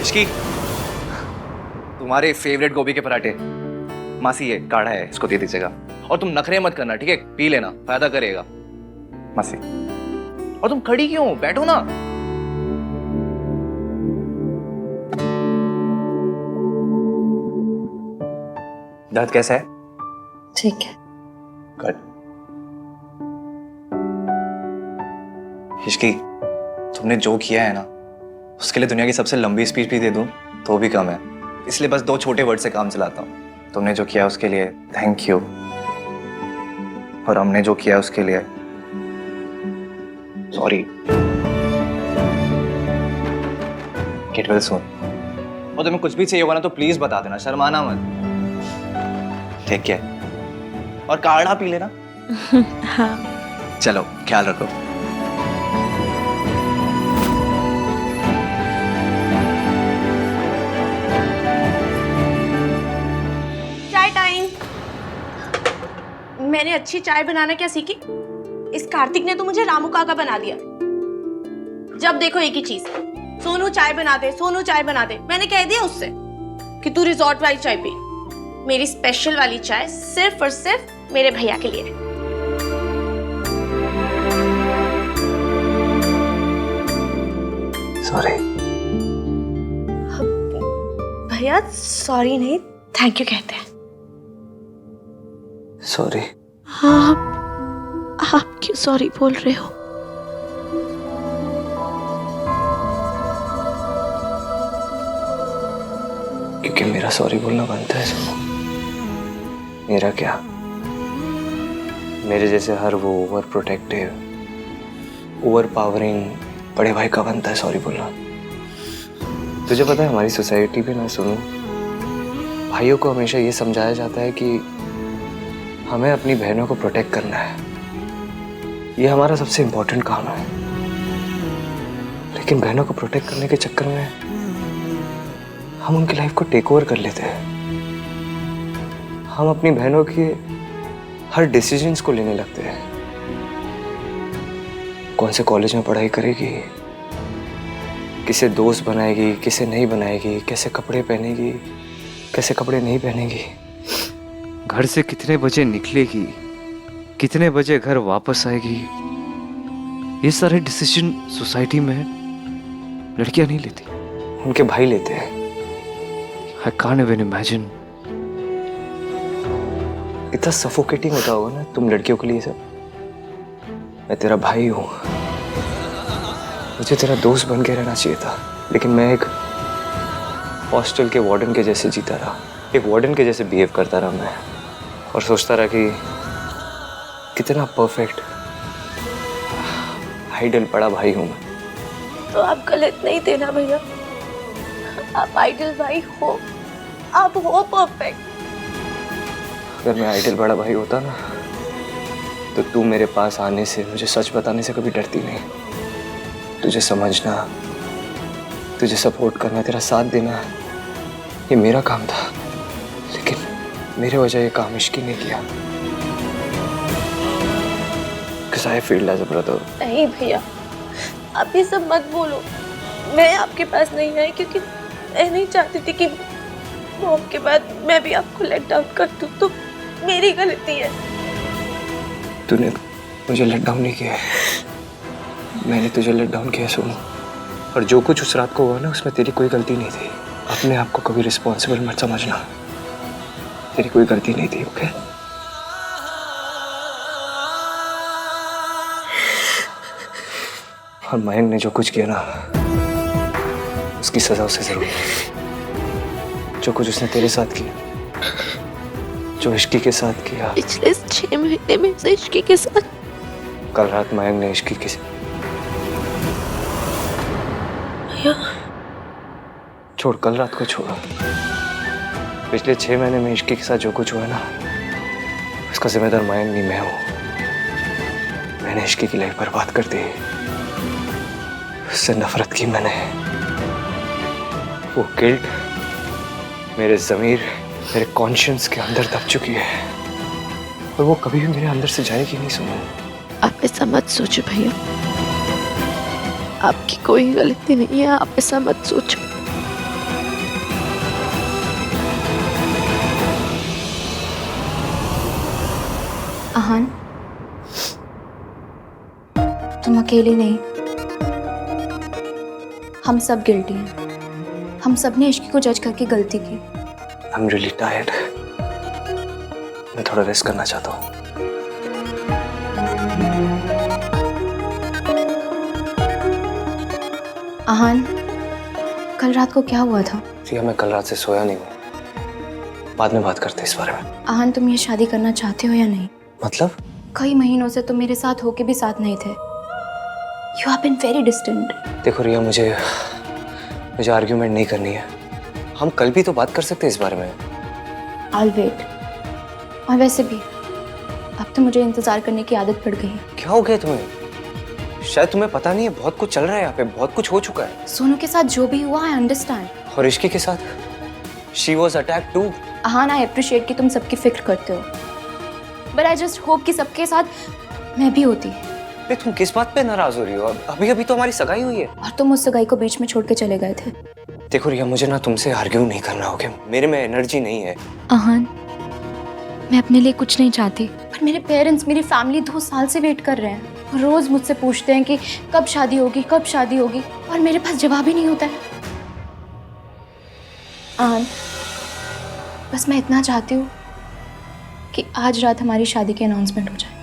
इश्की, तुम्हारे फेवरेट गोभी के पराठे। मासी ये काढ़ा है, इसको दे दीजिएगा। और तुम नखरे मत करना, ठीक है? पी लेना, फायदा करेगा। मासी, और तुम खड़ी क्यों? बैठो ना। दर्द कैसा है? ठीक है, गुड। हिचकी, तुमने जो किया है ना, उसके लिए दुनिया की सबसे लंबी स्पीच भी दे दूं तो भी कम है। इसलिए बस 2 छोटे वर्ड से काम चलाता हूँ। तुमने जो किया उसके लिए थैंक यू, और हमने जो किया उसके लिए सॉरी। Get well soon. और तुम्हें कुछ भी चाहिए होगा ना तो प्लीज बता देना, शर्माना मत। ठीक है, और काढ़ा पी लेना। हाँ। चलो, ख्याल रखो। चाय टाइम। मैंने अच्छी चाय बनाना क्या सीखी? इस कार्तिक ने तो मुझे रामू काका बना दिया। जब देखो एक ही चीज, सोनू चाय बना दे, सोनू चाय बना दे। मैंने कह दिया उससे कि तू रिजॉर्ट वाली चाय पी। मेरी स्पेशल वाली चाय सिर्फ और सिर्फ मेरे भैया के लिए। सॉरी। भैया सॉरी नहीं, थैंक यू कहते हैं। सॉरी। हाँ, आप क्यों सॉरी बोल रहे हो? क्योंकि मेरा सॉरी बोलना बनता है सुनो। मेरा क्या, मेरे जैसे हर वो ओवर प्रोटेक्टिव, ओवर पावरिंग बड़े भाई का बनता है सॉरी बोलना। तुझे पता है हमारी सोसाइटी में ना सुनो, भाइयों को हमेशा ये समझाया जाता है कि हमें अपनी बहनों को प्रोटेक्ट करना है, ये हमारा सबसे इम्पोर्टेंट काम है। लेकिन बहनों को प्रोटेक्ट करने के चक्कर में हम उनकी लाइफ को टेक ओवर कर लेते हैं। हम अपनी बहनों के हर डिसीजंस को लेने लगते हैं। कौन से कॉलेज में पढ़ाई करेगी, किसे दोस्त बनाएगी, किसे नहीं बनाएगी, कैसे कपड़े पहनेगी, कैसे कपड़े नहीं पहनेगी, घर से कितने बजे निकलेगी, कितने बजे घर वापस आएगी, ये सारे डिसीजन सोसाइटी में लड़कियां नहीं लेती, उनके भाई लेते हैं। I can't even imagine. इतना सफोकेटिंग होता होगा ना तुम लड़कियों के लिए सब। मैं तेरा भाई हूँ, मुझे तेरा दोस्त बन के रहना चाहिए था, लेकिन मैं एक हॉस्टल के वार्डन के जैसे जीता रहा, एक वार्डन के जैसे बिहेव करता रहा मैं, और सोचता रहा कि कितना परफेक्ट आइडल बड़ा भाई हूँ मैं। तो आप गलत नहीं थे ना भैया, आप आइडल भाई हो, आप हो परफेक्ट। अगर मैं आइडल बड़ा भाई होता ना तो तू मेरे पास आने से, मुझे सच बताने से कभी डरती नहीं। तुझे समझना, तुझे सपोर्ट करना, तेरा साथ देना, ये मेरा काम था। लेकिन मेरे वजह ये काम इश्की ने किया। Because I feel as a brother. नहीं भैया, आप ये सब मत बोलो। मैं आपके पास नहीं आई क्योंकि मैं नहीं चाहती थी कि मॉम के बाद मैं भी आपको लेट डाउन कर दूं, तो मेरी गलती है। तूने मुझे लेट डाउन नहीं किया, मैंने तुझे लेट डाउन किया सुनो। और जो कुछ उस रात को हुआ ना, उसमें तेरी कोई गलती नहीं थी। अपने आप को कभी रिस्पॉन्सिबल मत समझना, तेरी कोई गलती नहीं थी। ओके? और मयंक ने जो कुछ किया ना, उसकी सजा उसे जरूर। जो कुछ उसने तेरे साथ किया, जो इश्की के साथ किया, पिछले 6 महीने में से इश्की के साथ। कल रात मयंक ने इश्की के छोड़, कल रात को छोड़ा। पिछले 6 महीने में इश्की के साथ जो कुछ हुआ ना, उसका जिम्मेदार मयंक नहीं, मैं हूं। मैंने इश्की की लाइफ बर्बाद कर दी, उससे नफरत की मैंने। वो गिल्ट मेरे ज़मीर, मेरे कॉन्शियंस के अंदर दब चुकी है, और वो कभी भी मेरे अंदर से जाएगी नहीं। सुनो, आप ऐसा मत सोचो भैया, आपकी कोई गलती नहीं है, आप ऐसा मत सोचो। आहान, तुम अकेले नहीं, हम सब गिल्टी हैं। हम सब ने इश्की को जज करके गलती की। I'm really tired. मैं थोड़ा रेस्ट करना चाहता हूँ। आहान, कल रात को क्या हुआ था? रिया, मैं कल रात से सोया नहीं हूँ, बाद में बात करते इस बारे में। आहान, तुम ये शादी करना चाहते हो या नहीं? मतलब? कई महीनों से तुम मेरे साथ होके भी साथ नहीं थे। You have been very distant. देखो रिया, मुझे आर्ग्यूमेंट नहीं करनी है। हम कल भी तो बात कर सकते हैं इस बारे में। I'll wait. और वैसे भी अब तो मुझे इंतजार करने की आदत पड़ गई है। क्या हो गया तुम्हें? शायद तुम्हें पता नहीं है, बहुत कुछ चल रहा है यहाँ पे, बहुत कुछ हो चुका है। सोनू के साथ जो भी हुआ, I understand. और इश्की के साथ? She was attacked too. Ahaan, I appreciate कि तुम सबकी फिक्र करते हो, but I just hope कि सबके साथ मैं भी होती। तुम किस बात पे नाराज हो रही हो? अभी अभी तो हमारी सगाई हुई है। और तुम उस सगाई को बीच में छोड़ के चले गए थे। देखो रिया, मुझे ना तुमसे आर्ग्यू नहीं करना होगा, मेरे में एनर्जी नहीं है। आहान, मैं अपने लिए कुछ नहीं चाहती, पर मेरे पेरेंट्स, मेरी फैमिली 2 साल से वेट कर रहे हैं। रोज मुझसे पूछते हैं कि कब शादी होगी, कब शादी होगी, और मेरे पास जवाब ही नहीं होता है। आहान, बस मैं इतना चाहती हूँ कि आज रात हमारी शादी की अनाउंसमेंट हो जाए।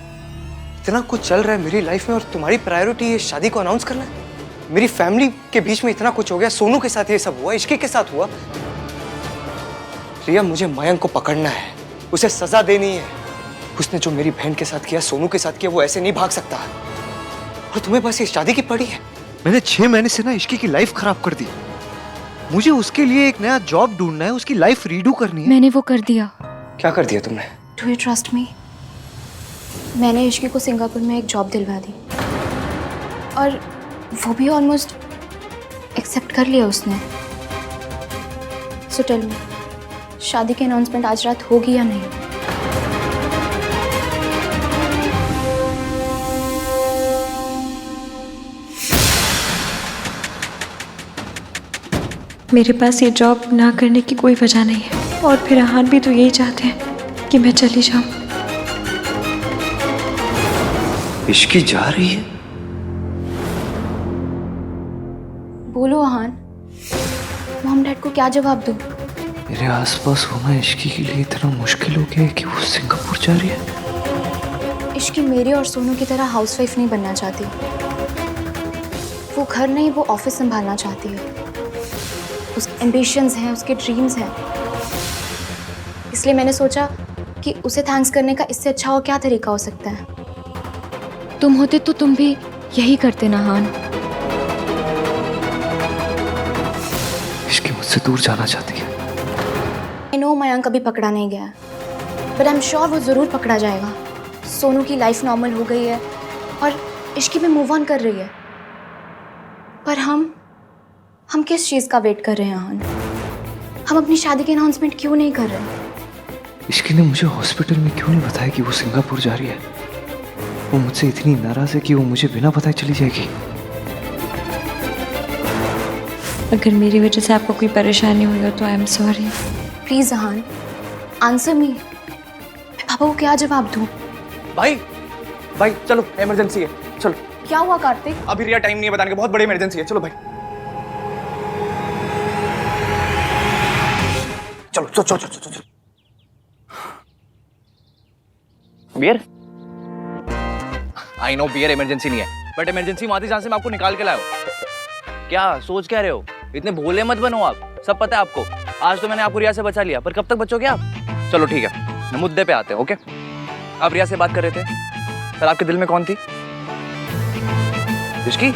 इतना कुछ चल रहा है मेरी लाइफ में और तुम्हारी प्रायोरिटी ये शादी को अनाउंस करना है? मेरी फैमिली के बीच में इतना कुछ हो गया, सोनू के साथ ये सब हुआ, इश्की के साथ हुआ। रिया, मुझे मयंक को पकड़ना है, उसे सजा देनी है। उसने जो मेरी बहन के साथ किया, सोनू के साथ किया, वो ऐसे नहीं भाग सकता। और तुम्हें बस ये शादी की पड़ी है। मैंने 6 महीने से ना इश्की की लाइफ खराब कर दी। मुझे उसके लिए एक नया जॉब ढूंढना है, उसकी लाइफ रीडू करनी है। मैंने वो कर दिया। क्या कर दिया तुमने? Do you trust me? मैंने इश्की को सिंगापुर में एक जॉब दिलवा दी, और वो भी ऑलमोस्ट एक्सेप्ट कर लिया उसने। सो टेल मी, शादी की अनाउंसमेंट आज रात होगी या नहीं? मेरे पास ये जॉब ना करने की कोई वजह नहीं है, और फिर आहान भी तो यही चाहते हैं कि मैं चली जाऊं। इश्की जा रही है? बोलो आहान, मॉम डैड को क्या जवाब दूं? मेरे आसपास होना इश्की के लिए इतना मुश्किल हो गया है कि वो सिंगापुर जा रही है। इश्की मेरे और सोनू की तरह हाउसवाइफ नहीं बनना चाहती। वो घर नहीं, वो ऑफिस संभालना चाहती है। उसके एम्बिशंस हैं, उसके ड्रीम्स हैं। इसलिए मैंने सोचा कि उसे थैंक्स करने का इससे अच्छा और क्या तरीका हो सकता है। तुम होते तो तुम भी यही करते ना आहान। इश्की मुझसे दूर जाना चाहती है। आई नो मयंक अभी पकड़ा नहीं गया, बट आई एम श्योर वो ज़रूर पकड़ा जाएगा। सोनू की लाइफ नॉर्मल हो गई है और इश्की भी मूव ऑन कर रही है, पर हम किस चीज़ का वेट कर रहे हैं आहान? हम अपनी शादी की अनाउंसमेंट क्यों नहीं कर रहे? इश्की ने मुझे हॉस्पिटल में क्यों नहीं बताया कि वो सिंगापुर जा रही है? वो मुझसे इतनी नाराज है कि वो मुझे बिना बताए चली जाएगी। अगर मेरी वजह से आपको कोई परेशानी हुई हो तो I am sorry. Please Aahan, answer me. मैं पापा को क्या जवाब दूं? भाई चलो, इमरजेंसी है, चलो। क्या हुआ कार्तिक? अभी रिया टाइम नहीं है बताने का, बहुत बड़ी इमरजेंसी है, चलो भाई। चलो। Beer? I know beer emergency नहीं है, बट इमरजेंसी वहां थी जहां से मैं आपको निकाल के लाया हूं। क्या सोच क्या रहे हो? इतने भोले मत बनो आप, सब पता है आपको। आज तो मैंने आपको रिया से बचा लिया, पर कब तक बचोगे आप? चलो ठीक है, मुद्दे पे आते हैं। ओके, आप रिया से बात कर रहे थे, पर आपके दिल में कौन थी? इश्की?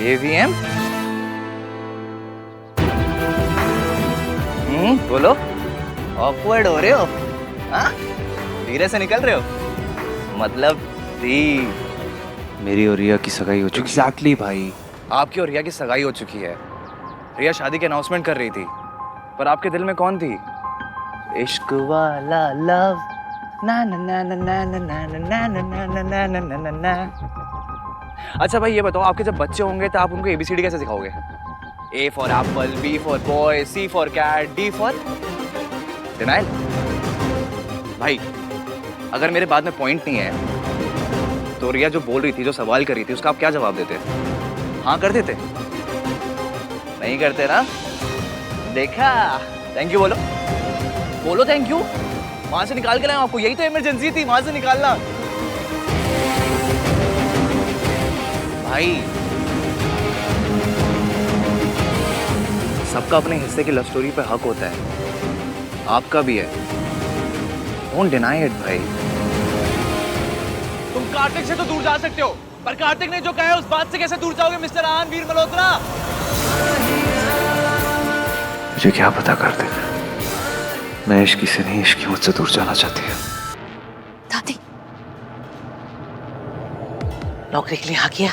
AVM? बोलो, ऑकवर्ड हो रहे हो? हाँ? धीरे से निकल रहे हो? मतलब मेरी और रिया की सगाई हो चुकी है। एग्जैक्टली भाई, आपकी और रिया की सगाई हो चुकी है। रिया शादी की अनाउंसमेंट कर रही थी, पर आपके दिल में कौन थी? इश्क वाला लव ना ना ना ना ना ना ना ना ना ना ना ना ना ना। अच्छा भाई ये बताओ, आपके जब बच्चे होंगे तो आप उनको ABCD कैसे सिखाओगे? A for apple, B for boy, C for cat, D for denial. भाई अगर मेरे बाद में पॉइंट नहीं है तो रिया जो बोल रही थी, जो सवाल कर रही थी, उसका आप क्या जवाब देते? हाँ कर देते? नहीं करते ना? देखा, थैंक यू बोलो, बोलो थैंक यू। वहां से निकाल के लाया आपको, यही तो इमरजेंसी थी, वहां से निकालना। भाई सबका अपने हिस्से की लव स्टोरी पे हक होता है, आपका भी है। डोंट डिनाई इट भाई। तुम कार्तिक से तो दूर जा सकते हो, पर कार्तिक ने जो कहा है उस बात से कैसे दूर जाओगे मिस्टर आहान वीर मल्होत्रा? मुझे क्या पता कार्तिक, मैं इश्की से नहीं, इश्की मुझसे दूर जाना चाहती है। दादी नौकरी के लिए हाँ किया,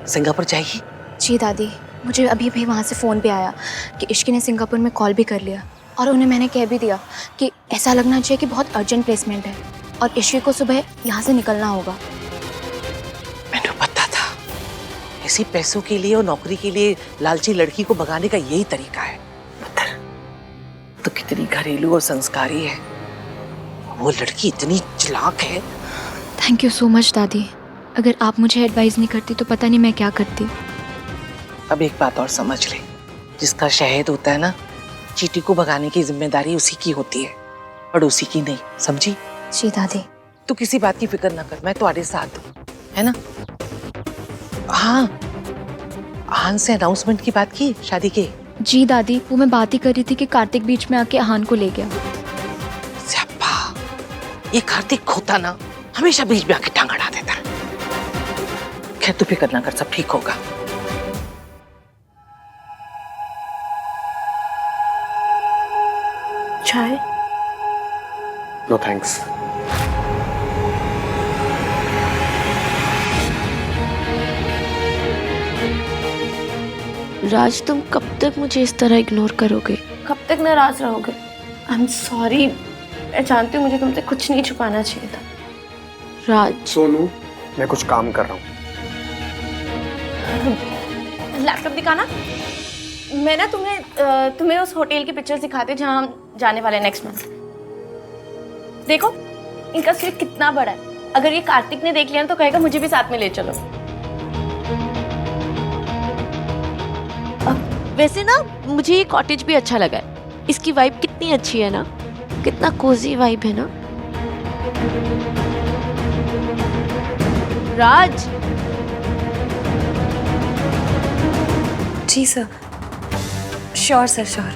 सिंगापुर जाएगी? जी दादी, मुझे अभी भी वहाँ से फ़ोन पे आया कि इश्की ने सिंगापुर में कॉल भी कर लिया और उन्हें मैंने कह भी दिया कि ऐसा लगना चाहिए कि बहुत अर्जेंट प्लेसमेंट है और इश्की को सुबह यहाँ से निकलना होगा। मैंने पता था, इसी पैसों के लिए और नौकरी के लिए लालची लड़की को भगाने का यही तरीका है। पुत्र तो कितनी घरेलू और संस्कारी है, वो लड़की इतनी चालाक है। थैंक यू सो मच दादी, अगर आप मुझे एडवाइस नहीं करती तो पता नहीं मैं क्या करती। अब एक बात और समझ ले, जिसका शहद होता है ना, चींटी को भगाने की जिम्मेदारी उसी की होती है, पड़ोसी की नहीं, समझी? जी दादी। तू किसी बात की फिक्र ना कर, मैं तुम्हारे साथ हूँ, है ना? हाँ, आहान से अनाउंसमेंट की बात की शादी के? जी दादी, वो मैं बात ही कर रही थी कि कार्तिक बीच में आके आहान को ले गया। स्यापा, ये कार्तिक होता ना हमेशा बीच में आके टांग अड़ा देता। खैर तू फिक्र ना कर, सब ठीक होगा। चाय? No thanks. राज, तुम कब तक मुझे इस तरह इग्नोर करोगे? कब तक नाराज रहोगे? आई एम सॉरी, मैं जानती हूँ मुझे तुमसे कुछ नहीं छुपाना चाहिए था। राज। सोनू, मैं कुछ काम कर रहा हूँ। लैपटॉप दिखाना। मैं ना तुम्हें उस होटल की पिक्चर दिखाती हूँ जहाँ हम जाने वाले हैं नेक्स्ट मंथ। देखो इनका स्लिप कितना बड़ा है, अगर ये कार्तिक ने देख लिया तो कहेगा मुझे भी साथ में ले चलो। वैसे ना मुझे ये कॉटेज भी अच्छा लगा है, इसकी वाइब कितनी अच्छी है ना, कितना कोजी वाइब है ना। राज। जी sir, sure sir, sure.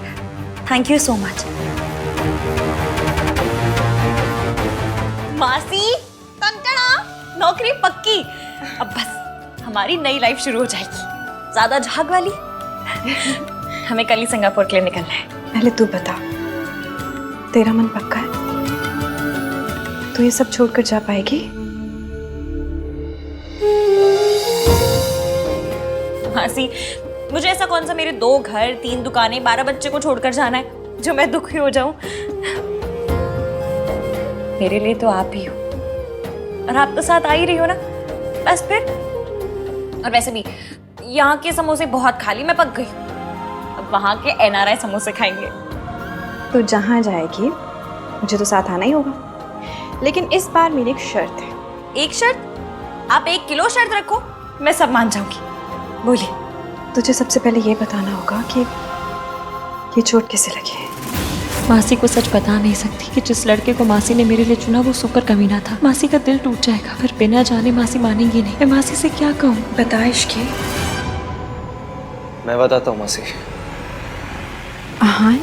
Thank you so much. मासी, टंटना, नौकरी पक्की। अब बस हमारी नई लाइफ शुरू हो जाएगी, ज्यादा झाग वाली। हमें कल ही सिंगापुर के लिए निकलना है। पहले तू बता, तेरा मन पक्का है? तू ये सब छोड़कर जा पाएगी? मासी, मुझे ऐसा कौन सा मेरे 2 घर, 3 दुकानें, 12 बच्चे को छोड़कर जाना है जो मैं दुखी हो जाऊं? मेरे लिए तो आप ही हो और आप तो साथ आ ही रही हो ना, बस फिर। और वैसे भी यहाँ के समोसे बहुत खा ली, मैं पक गई। अब वहाँ के NRI समोसे खाएंगे। तो जहाँ जाएगी मुझे तो साथ आना ही होगा, लेकिन इस बार मेरी एक शर्त है। एक शर्त? आप 1 किलो शर्त रखो, मैं सब मान जाऊंगी। बोलिए। तुझे सबसे पहले ये बताना होगा कि ये चोट कैसे लगी है। मासी को सच बता नहीं सकती कि जिस लड़के को मासी ने मेरे लिए चुना वो सुपर कमीना था। मासी का दिल टूट जाएगा, फिर बिना जाने मासी मानेंगी नहीं। मैं मासी से क्या कहूँ? बता इश्की। मैं बताता हूँ मासी। आहान,